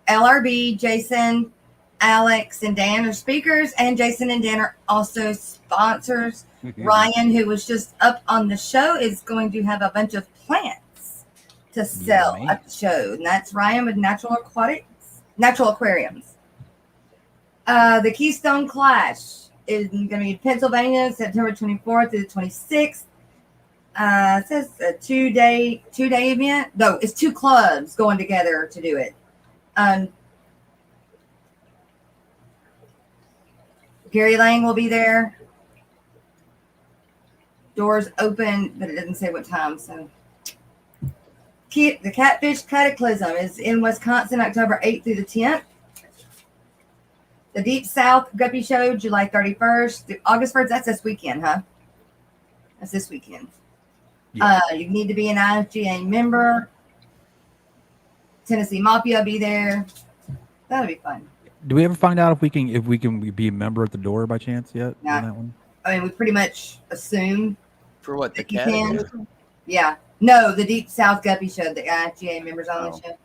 LRB, Jason, Alex, and Dan are speakers, and Jason and Dan are also sponsors. Ryan, who was just up on the show, is going to have a bunch of plants to sell at the show. And that's Ryan with Natural Aquariums. The Keystone Clash is going to be Pennsylvania, September 24th to the 26th. It says a two-day event. No, it's 2 clubs going together to do it. Gary Lang will be there. Doors open, but it doesn't say what time. So, the Catfish Cataclysm is in Wisconsin, October 8th through the 10th. The Deep South Guppy Show, July 31st through August 1st. That's this weekend, huh? That's this weekend. Yeah. You need to be an IFGA member. Tennessee Mafia will be there. That'll be fun. Do we ever find out if we can be a member at the door by chance yet? No. On that one? I mean, we pretty much assume. For what, the Cataclysm? Yeah. No, the Deep South Guppy Show, the IFGA members on the show.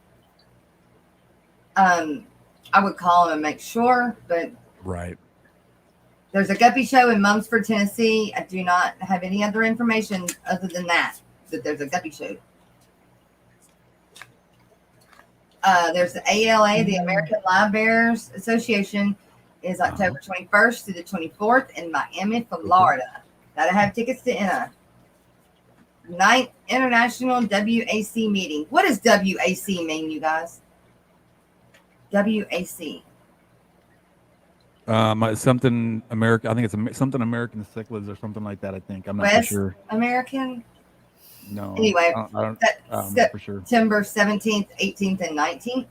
I would call them and make sure, but right. There's a guppy show in Mumford, Tennessee. I do not have any other information other than that there's a guppy show. There's the ALA, the American Live Bears Association, is October 21st to the 24th in Miami, Florida. Gotta have tickets to enter. 9th International WAC meeting. What does WAC mean, you guys? WAC. Something American. I think it's something American Cichlids or something like that. I think I'm not for sure. American. No. Anyway, I'm not for sure. September 17th, 18th, and 19th.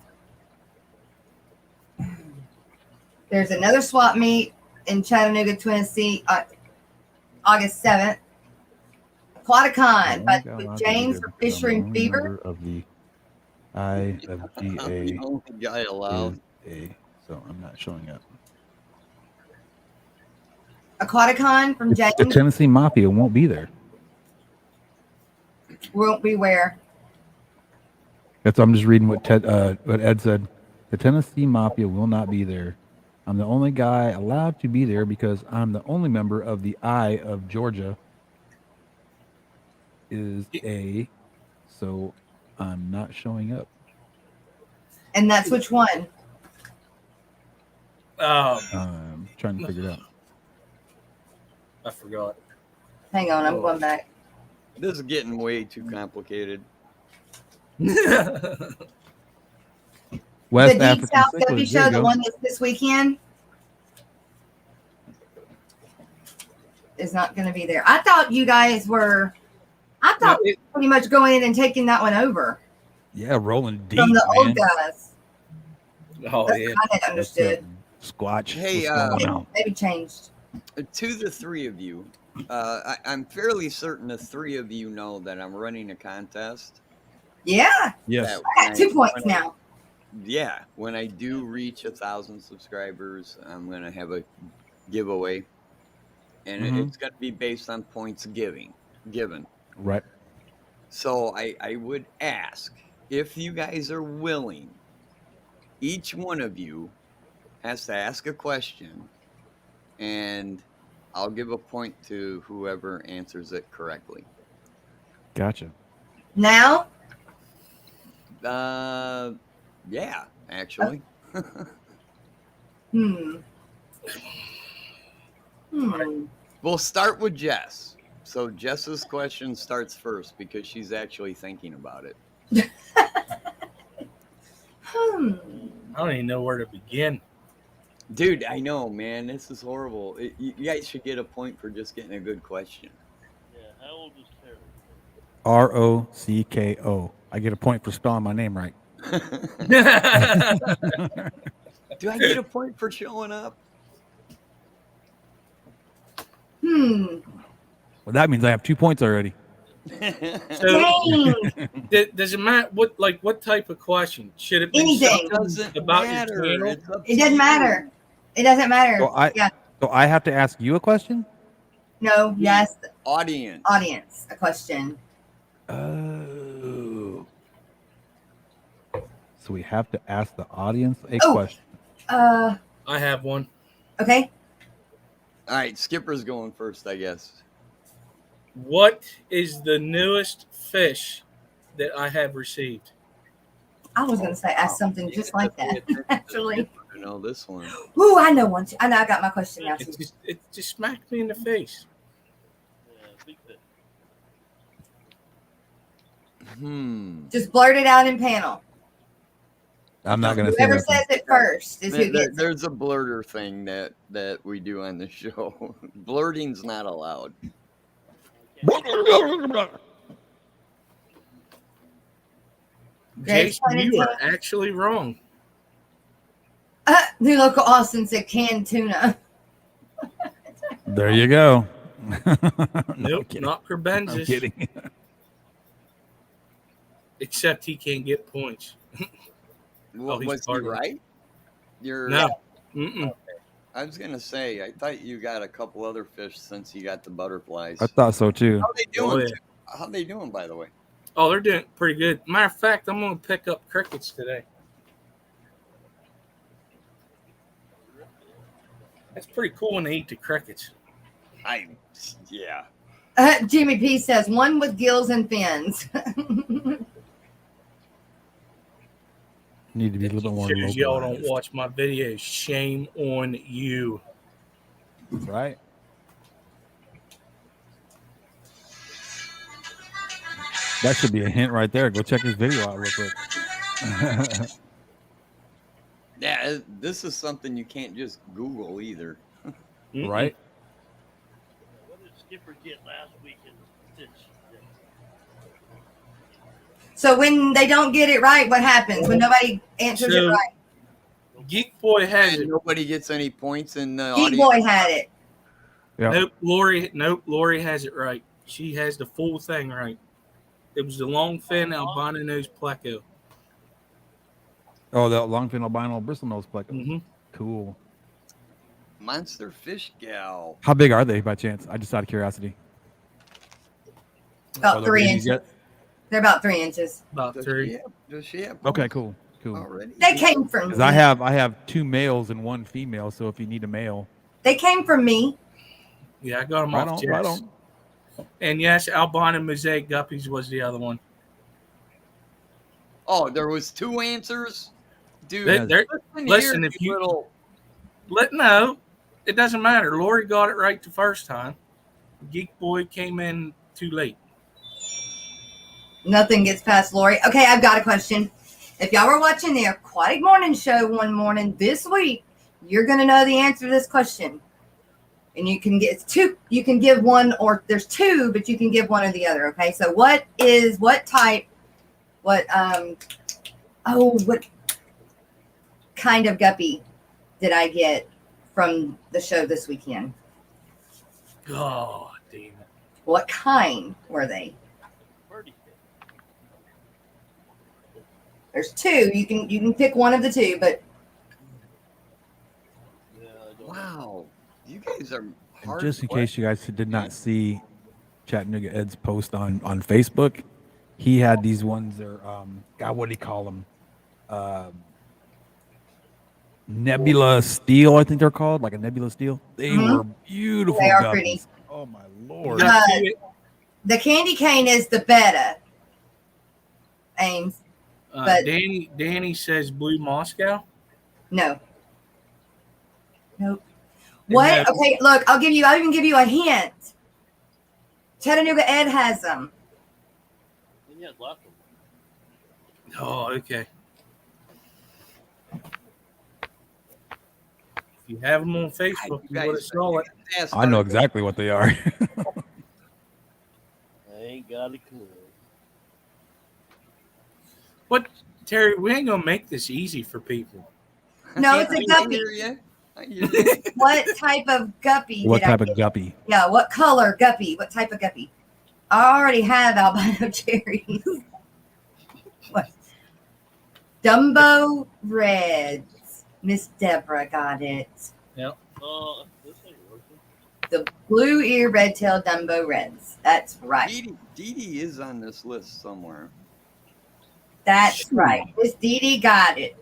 There's another swap meet in Chattanooga, Tennessee, August 7th. Aquaticon, but with James for Fisher and Fever. Of the IFGA. Only guy allowed. So I'm not showing up. Aquaticon from James. The Tennessee Mafia won't be there. Won't be where? I'm just reading what Ed said. The Tennessee Mafia will not be there. I'm the only guy allowed to be there because I'm the only member of the I of Georgia. So I'm not showing up. And that's which one? I'm trying to figure it out. I forgot. Hang on, I'm going back. This is getting way too complicated. West the Deep African South Cichlids, Guppy Show, the one that's this weekend, is not going to be there. I thought you guys were. Pretty much going in and taking that one over. Yeah, rolling deep from the man. old guys. Oh, That's yeah. I had understood. Squatch. Hey, maybe changed. To the three of you, I'm fairly certain the three of you know that I'm running a contest. Yeah. Yes. I got 2 points now. Yeah, when I do reach 1,000 subscribers, I'm gonna have a giveaway, and it's gonna be based on points given. Right. So I would ask if you guys are willing. Each one of you has to ask a question and I'll give a point to whoever answers it correctly. Gotcha. Now? Yeah, actually. Hmm. We'll start with Jess. So Jess's question starts first because she's actually thinking about it. Hmm. I don't even know where to begin. Dude, I know, man. This is horrible. You guys should get a point for just getting a good question. Yeah, how old is Terry? Rocko. I get a point for spelling my name right. Do I get a point for showing up? Hmm. Well, that means I have 2 points already. So, does it matter what type of question? Should it be Anything. something about your channel? It doesn't matter. It doesn't matter. So I have to ask you a question? No, yes. Audience. Audience, a question. Oh. So we have to ask the audience a question. I have one. Okay. All right, Skipper's going first, I guess. What is the newest fish that I have received? I was going to say ask something just like that, actually. I know this one. Ooh, I know one. I know. I got my question now. It just smacked me in the face. Just blurt it out in panel. I'm not going to say Whoever nothing. says it first is who gets it. There's a blurter thing that we do on the show. Blurting's not allowed. Jason, you are actually wrong. New local Austin said canned tuna. There you go. Nope, not Crebensis. I'm kidding. Except he can't get points. Well, he's was he part of it. right? You're No. Mm-mm. I was gonna say, I thought you got a couple other fish since you got the butterflies. I thought so too. How they doing? Oh, yeah. How they doing, by the way? Oh, they're doing pretty good. Matter of fact, I'm going to pick up crickets today. That's pretty cool when they eat the crickets. Yeah. Jimmy P says one with gills and fins. Need to be a little bit more Shows y'all don't localized. watch my videos. Shame on you. Right. That should be a hint right there. Go check his video out real quick. Yeah, this is something you can't just Google either. Right? What did Skipper get last week in Stitch? So when they don't get it right, what happens? When nobody answers it right? Geek Boy has it. Nobody gets any points in the Geek audience. Boy had it. Yeah. Nope, Lori has it right. She has the full thing right. It was the longfin albino nose pleco. Oh, the longfin albino bristle nose pleco. Mm-hmm. Cool. Monster fish gal. How big are they by chance? I just out of curiosity. About they're 3 babies inches. yet? They're about 3 inches. About 3. Does she have Okay, cool. Cool. already? They came from Because me. I have 2 males and 1 female, so if you need a male. They came from me. Yeah, I got them Right off on, Jess. right on. And yes, albino mosaic guppies was the other one. Oh, there was 2 answers? Dude, Listen, if you no, it doesn't matter. Lori got it right the first time. Geek Boy came in too late. Nothing gets past Lori. Okay, I've got a question. If y'all were watching the Aquatic Morning Show one morning this week, you're going to know the answer to this question. And you can get 2. You can give one, or there's 2, but you can give one or the other. Okay, so what kind of guppy did I get from the show this weekend? Oh, damn it. What kind were they? There's 2. You can pick one of the 2, but wow, you guys are hard. Just in case you guys did not see Chattanooga Ed's post on Facebook, he had these ones. They're God, what do you call them? Nebula Steel, I think they're called, like a Nebula Steel. They Mhm. were beautiful. They are guppies. pretty. Oh my You lord! got two- The candy cane is the beta. Ames. but- Danny says Blue Moscow. No. Nope. And What? that- Okay, look, I'll even give you a hint. Chattanooga Ed has them. Oh, okay. If you have them on Facebook, you would have saw it. I know exactly what they are. I ain't got a clue. But Terry, we ain't gonna make this easy for people. No, it's a guppy. What type of guppy? What did type I of get? guppy? Yeah, what color guppy? What type of guppy? I already have albino cherries. What? Dumbo Reds. Miss Deborah got it. Yep. This ain't working. The blue ear red tail Dumbo Reds. That's right. Dee Dee is on this list somewhere. That's right. Miss Dee Dee got it.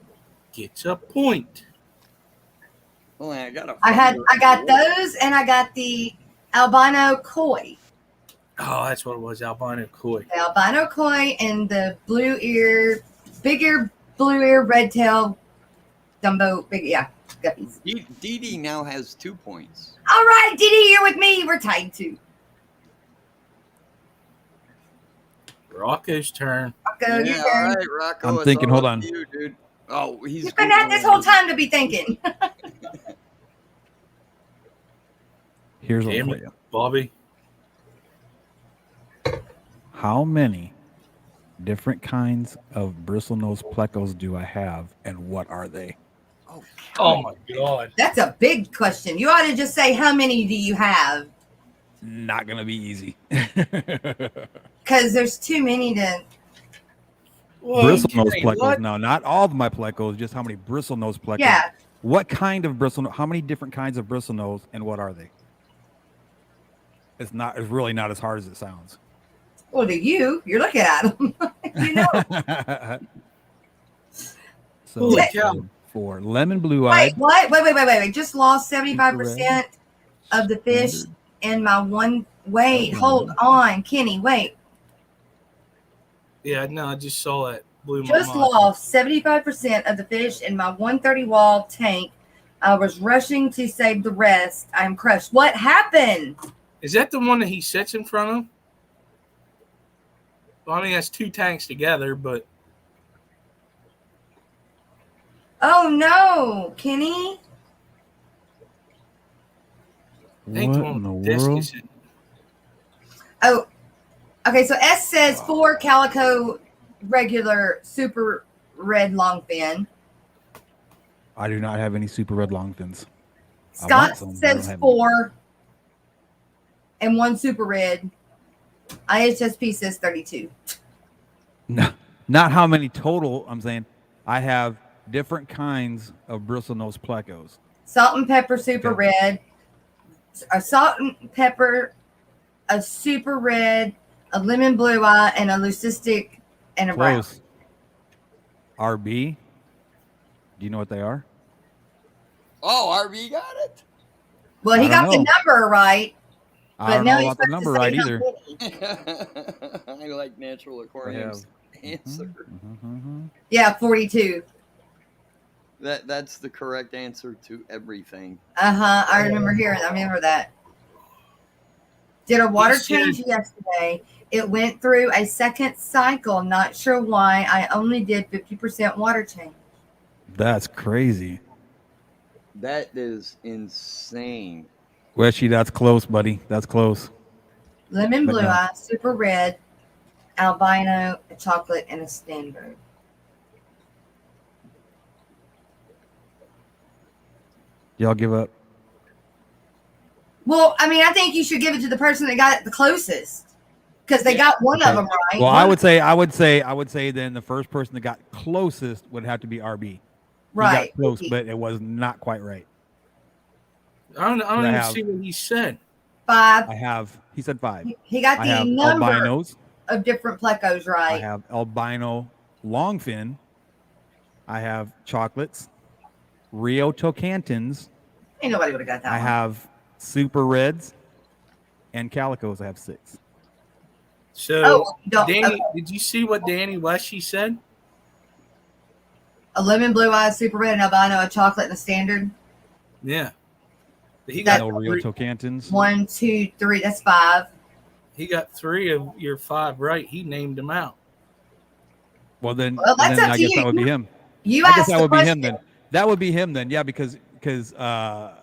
Gets a point. Oh, I got I got those, and I got the albino koi. Oh, that's what it was. Albino koi. The albino koi and the blue ear, bigger blue ear red tail Dumbo. Guppies. Dee Dee now has 2 points. All right, Dee Dee, you're with me. We're tied 2. Rocco's turn. Rocco, your Yeah, turn. all right, Rocco. I'm it's thinking, all hold up on. to you, dude. Oh, he's You've been at this whole time to be thinking. Here's what Damn for it, you. Bobby. How many different kinds of bristlenose plecos do I have, and what are they? Oh my God. That's a big question. You ought to just say, how many do you have? Not gonna be easy. Because there's too many to. Bristlenose Okay, plecos. what? Now, not all of my plecos, just how many bristlenose plecos. Yeah. What kind of bristlenose? How many different kinds of bristlenose, and what are they? It's really not as hard as it sounds. Well, to you, you're looking at them. You know. So Holy cow. for lemon blue eyed. Wait, what? Wait. Just lost 75% of the fish in my one. Wait, hold on, Kenny. Wait. Yeah, no, I just saw that. Blew my Just mind. lost 75% of the fish in my 130 wall tank. I was rushing to save the rest. I'm crushed. What happened? Is that the one that he sits in front of? Well, I mean, that's 2 tanks together, but Oh no, Kenny. I think the What in one the with disc world? is in. Oh, okay. So S says 4 calico regular super red longfin. I do not have any super red longfins. I Scott want some, but I don't says have 4 and 1 super red. IHSP says 32. No, not how many total. I'm saying I have different kinds of bristlenose plecos. Salt and pepper super Okay. red. A salt and pepper, a super red, a lemon blue eye, and a leucistic and a brown. Close. RB. Do you know what they are? Oh, RB got it. Well, he I got don't the know. number right. I don't now know he's about the supposed to number say right how either. many. I like natural aquariums answer. Yeah, 42. That's the correct answer to everything. I remember hearing. I remember that. Did a water He said- change yesterday. It went through a second cycle. Not sure why. I only did 50% water change. That's crazy. That is insane. Weshy, that's close, buddy. That's close. Lemon But blue no. eye, super red, albino, a chocolate, and a standard. Y'all give up? Well, I mean, I think you should give it to the person that got it the closest, because they got one of them right. Well, I would say then the first person that got closest would have to be RB. He Right. got close, but it was not quite right. I don't I even have- see what he said. 5. He said 5. He got I the have number albinos. of different plecos I right. have albino longfin. I have chocolates, Rio Tocantins. Ain't nobody would have got that I one. have Super Reds and Calicos. I have 6. So, don't. Danny, Okay. did you see what Danny Weshy said? A lemon, blue eyes, super red, an albino, a chocolate, and a standard. Yeah. He That- got No Rio Tocantins. 1, 2, 3. That's 5. He got 3 of your 5 right. He named them out. Well, then, Well, that's then up I to guess you. that would be him. You I asked guess that the would be question. him then. That would be him then. Yeah, because RB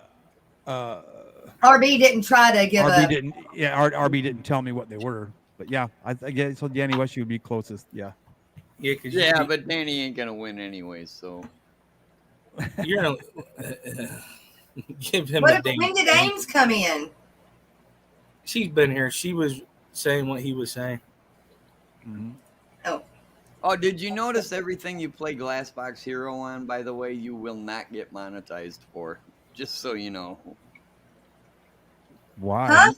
didn't try to give RB a. didn't. Yeah, RB didn't tell me what they were. But yeah, I guess so. Danny Weshy would be closest. Yeah. Yeah, because Yeah, but Danny ain't gonna win anyway, so you're gonna give him What a if, ding. when did Ames come in? She's been here. She was saying what he was saying. Oh, did you notice everything you play Glassbox Hero on, by the way, you will not get monetized for? Just so you know. Why? Huh?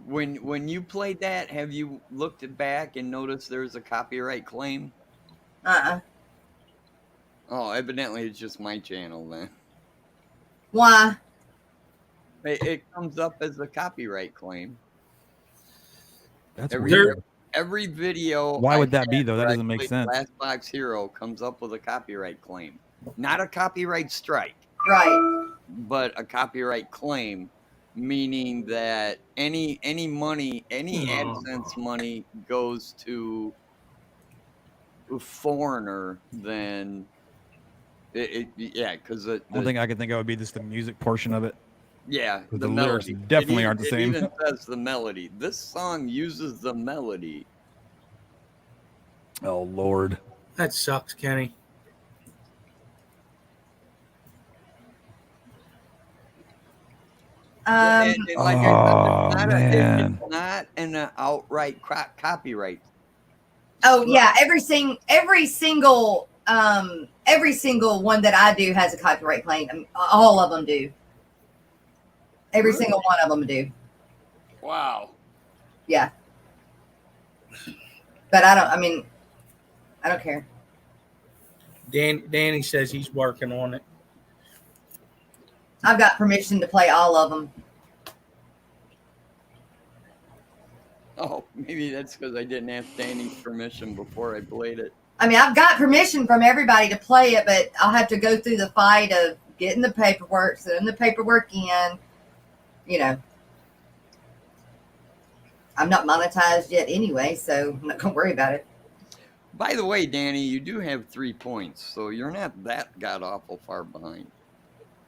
When you played that, have you looked it back and noticed there's a copyright claim? Oh, evidently it's just my channel then. Why? It comes up as a copyright claim. That's weird. weird. Every video. Why would I that be, have though? That where I doesn't make play sense. Glassbox Hero comes up with a copyright claim, not a copyright strike, Right. but a copyright claim, meaning that any money, any AdSense money goes to a foreigner, then yeah, because The only thing I can think of would be just the music portion of it. yeah, The lyrics melody definitely aren't the same. It even says the melody. This song uses the melody. Oh Lord, that sucks, Kenny. And like I said, man. it's not an outright copyright. Oh yeah, every single one that I do has a copyright claim. I mean, all of them do. Every single one of them do. Wow. Yeah. But I don't care. Danny says he's working on it. I've got permission to play all of them. Oh, maybe that's because I didn't ask Danny's permission before I played it. I mean, I've got permission from everybody to play it, but I'll have to go through the fight of getting the paperwork, sending the paperwork in. You know, I'm not monetized yet anyway, so I'm not going to worry about it. By the way, Danny, you do have 3 points, so you're not that god awful far behind.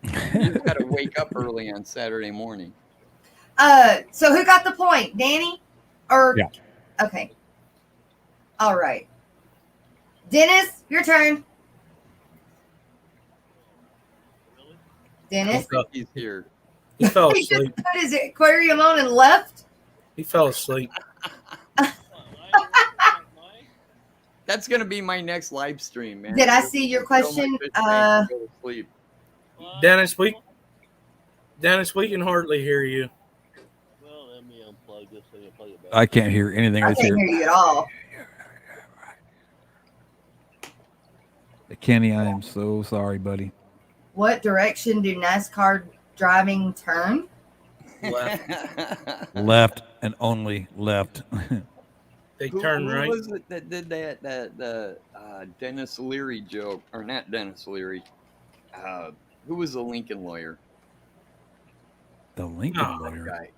You just got to wake up early on Saturday morning. So who got the point? Danny? Or yeah. Okay. All right. Dennis, your turn. Dennis? He's here. He fell He just asleep. put his aquarium on and left? He fell asleep. That's going to be my next live stream, man. Did I see your question? Go to sleep. Dennis, we can hardly hear you. Well, let me unplug this so you can play it back. I can't hear anything. I can't hear you at all. Kenny, I am so sorry, buddy. What direction do NASCAR driving turn? Left and only left. They Who right. was it that did the Dennis Leary joke? Or not Dennis Leary. Who was the Lincoln lawyer? The Lincoln lawyer. Guy.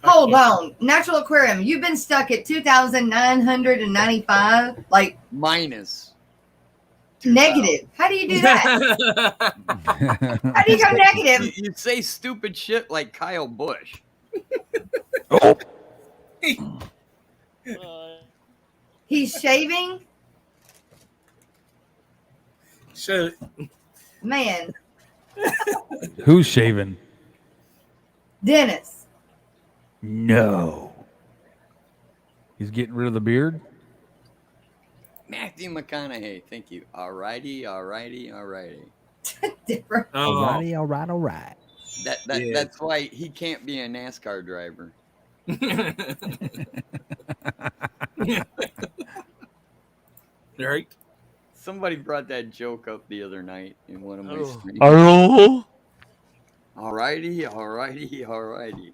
Hold on. Natural Aquarium, you've been stuck at 2,995? Like, minus. Negative. How do you do that? How do you go negative? You say stupid shit like Kyle Busch. Oh. He's shaving? So, man. Who's shaving? Dennis. No. He's getting rid of the beard? Matthew McConaughey, thank you. Alrighty. Different. Alrighty, all right. That's why he can't be a NASCAR driver. Right? Somebody brought that joke up the other night in one of my streams. Oh. Alrighty. All right.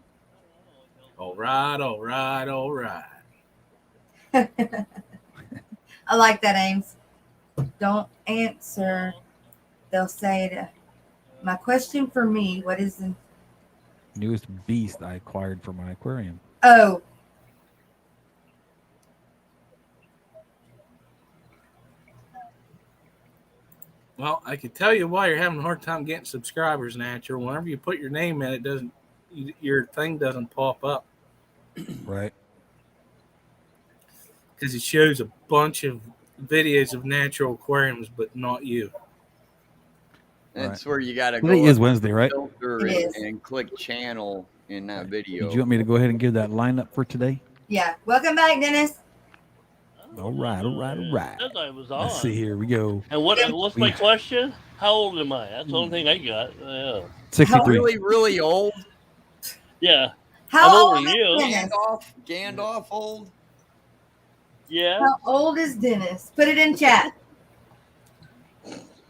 I like that, Ames. Don't answer. They'll say it. My question for me, what is the Newest beast I acquired for my aquarium. Oh. Well, I can tell you why you're having a hard time getting subscribers, Natural. Whenever you put your name in, it doesn't. Your thing doesn't pop up. Right. Because it shows a bunch of videos of natural aquariums, but not you. That's where you got to go. Today is Wednesday, right? Filter It is. and click channel in that video. Did you want me to go ahead and give that lineup for today? Yeah. Welcome back, Dennis. All right. As I was on. Let's see. Here we go. And what's my question? How old am I? That's the only thing I got. Yeah. 63. Really old? Yeah. How I'm old older is than you. Dennis? Gandalf old? Yeah. How old is Dennis? Put it in chat.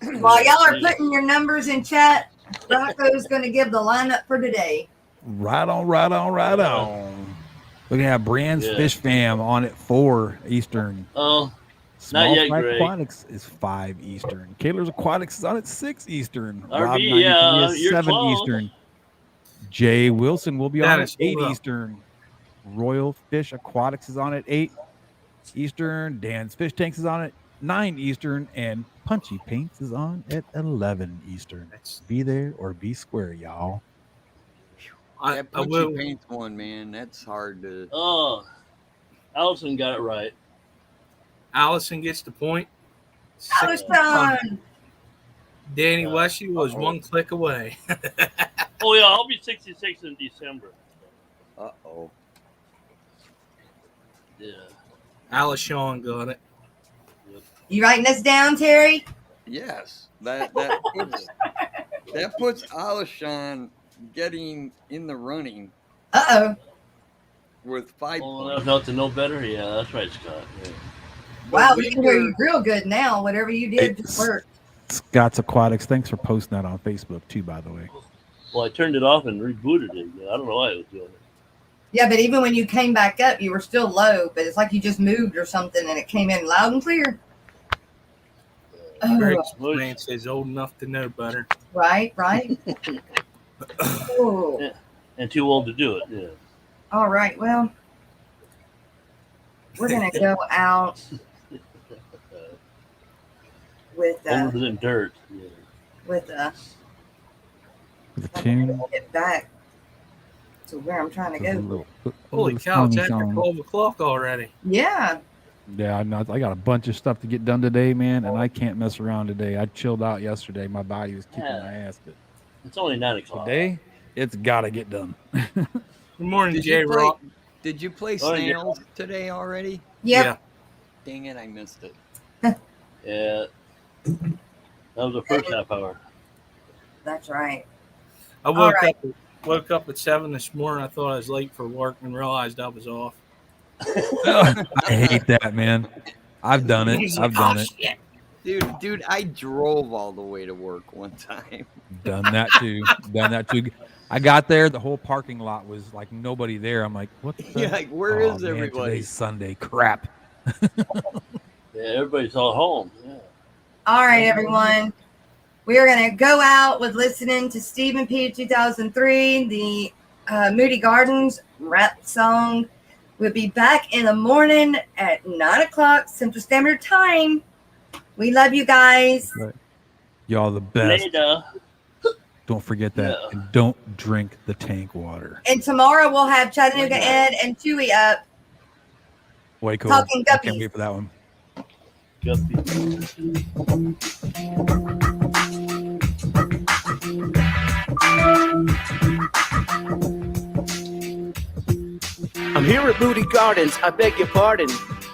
While y'all are putting your numbers in chat, Rocco's going to give the lineup for today. Right on. We're gonna have Brand's Fish Fam on at 4 Eastern. Oh, Small not yet, Fry Greg. Aquatics is 5 Eastern. Kaler's Aquatics is on at 6 Eastern. RB, Rob 93 yeah, is you're 7 close. Eastern. Jay Wilson will be on That at is 8 hold up. Eastern. Royal Fish Aquatics is on at 8 Eastern. Dan's Fish Tanks is on at 9 Eastern. And Punchy Paints is on at 11 Eastern. Be there or be square, y'all. That Punchy Paints one, man, that's hard to... Oh, Allison got it right. Allison gets the point. Allison! Danny Weshy was one click away. Oh, yeah, I'll be 66 in December. Uh-oh. Yeah. Allison got it. You writing this down, Terry? Yes. That puts Alishan getting in the running Uh-oh. with 5 Oh, points. not to know better? Yeah, that's right, Scott. Yeah. Wow, we can hear you real good now. Whatever you did just worked. Scott's Aquatics, thanks for posting that on Facebook too, by the way. Well, I turned it off and rebooted it. I don't know why I was doing it. Yeah, but even when you came back up, you were still low. But it's like you just moved or something, and it came in loud and clear. Greg's man says old enough to know better. Right. Oh. Yeah. And too old to do it. Yeah. All right. Well, we're gonna go out with Older than dirt. Yeah. with The tune. get back to where I'm trying to go. Holy cow, it's after 12 o'clock already. Yeah. Yeah, I got a bunch of stuff to get done today, man, and I can't mess around today. I chilled out yesterday. My body was kicking my ass. But It's only 9 o'clock. today, it's got to get done. Good morning, Did Jay you play- Rock. Did you play Oh, yeah. Snails today already? Yep. Yeah. Dang it, I missed it. Yeah. That was the first half hour. That's right. I woke up at 7 this morning. I thought I was late for work and realized I was off. I hate that, man. I've done it. I've done it. Shit. Dude, I drove all the way to work one time. Done that too. I got there. The whole parking lot was like nobody there. I'm like, what the? Yeah, like, where is everybody? Today's Sunday. Crap. Yeah, everybody's all home. Yeah. All right, everyone. We are going to go out with listening to Stephen P. 2003, the Moody Gardens rap song. We'll be back in the morning at 9 o'clock Central Standard Time. We love you guys. Right. Y'all the best. Later. Don't forget that. And don't drink the tank water. And tomorrow we'll have Chattanooga Ed and Chewy up. Way cool. Talking I can't guppies. wait for that one. I'm here at Moody Gardens, I beg your pardon.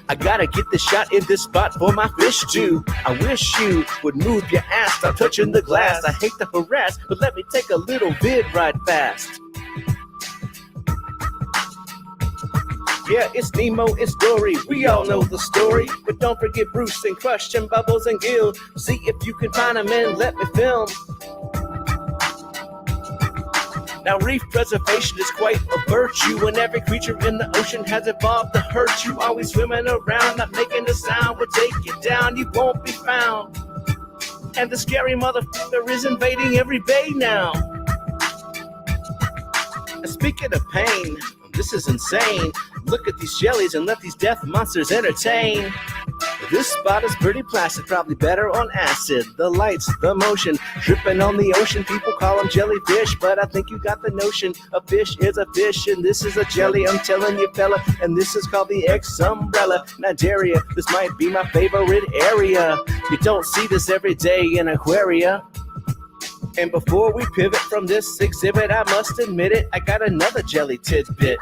I gotta get the shot in this spot for my fish too. I wish you would move your ass, stop touching the glass. I hate to harass, but let me take a little vid right fast. Yeah, it's Nemo, it's Dory. We all know the story. But don't forget Bruce and Crush and Bubbles and Gil. See if you can find them and let me film. Now, reef preservation is quite a virtue, and every creature in the ocean has evolved to hurt you. Always swimming around, not making a sound, will take you down, you won't be found. And the scary motherfucker is invading every bay now. And speaking of pain, this is insane. Look at these jellies and let these death monsters entertain. This spot is pretty placid, probably better on acid. The lights, the motion, dripping on the ocean. People call them jellyfish, but I think you got the notion. A fish is a fish, and this is a jelly, I'm telling you, fella. And this is called the X-umbrella. Nigeria, this might be my favorite area. You don't see this every day in Aquaria. And before we pivot from this exhibit, I must admit it, I got another jelly tidbit.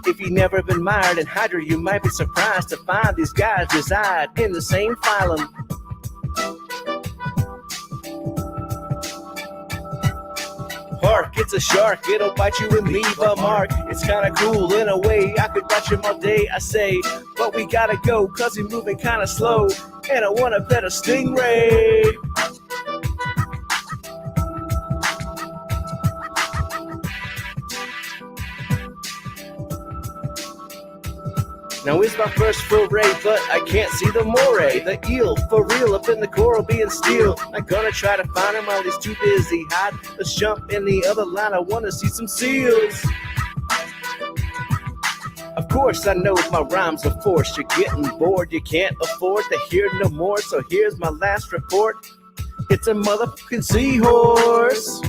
If you've never been mired in Hydra, you might be surprised to find these guys reside in the same phylum. Hark, it's a shark, it'll bite you and leave a mark. It's kinda cool in a way, I could watch him all day, I say. But we gotta go, cause he's moving kinda slow, and I want a better stingray. Now it's my first foray, but I can't see the moray. The eel, for real, up in the coral being steel. I'm gonna try to find him while he's too busy hide. Let's jump in the other line, I wanna see some seals. Of course, I know my rhymes are forced. You're getting bored, you can't afford to hear no more. So here's my last report. It's a motherfucking seahorse.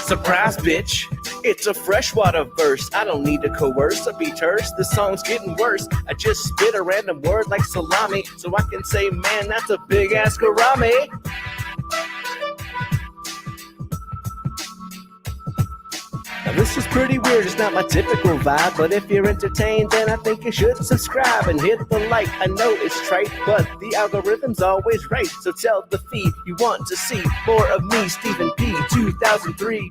Surprise, bitch. It's a freshwater verse. I don't need to coerce or be terse. This song's getting worse. I just spit a random word like salami, so I can say, man, that's a big ass gourami. Now this is pretty weird, it's not my typical vibe, but if you're entertained, then I think you should subscribe and hit the like. I know it's trite, but the algorithm's always right, so tell the feed you want to see more of me, Stephen P. 2003.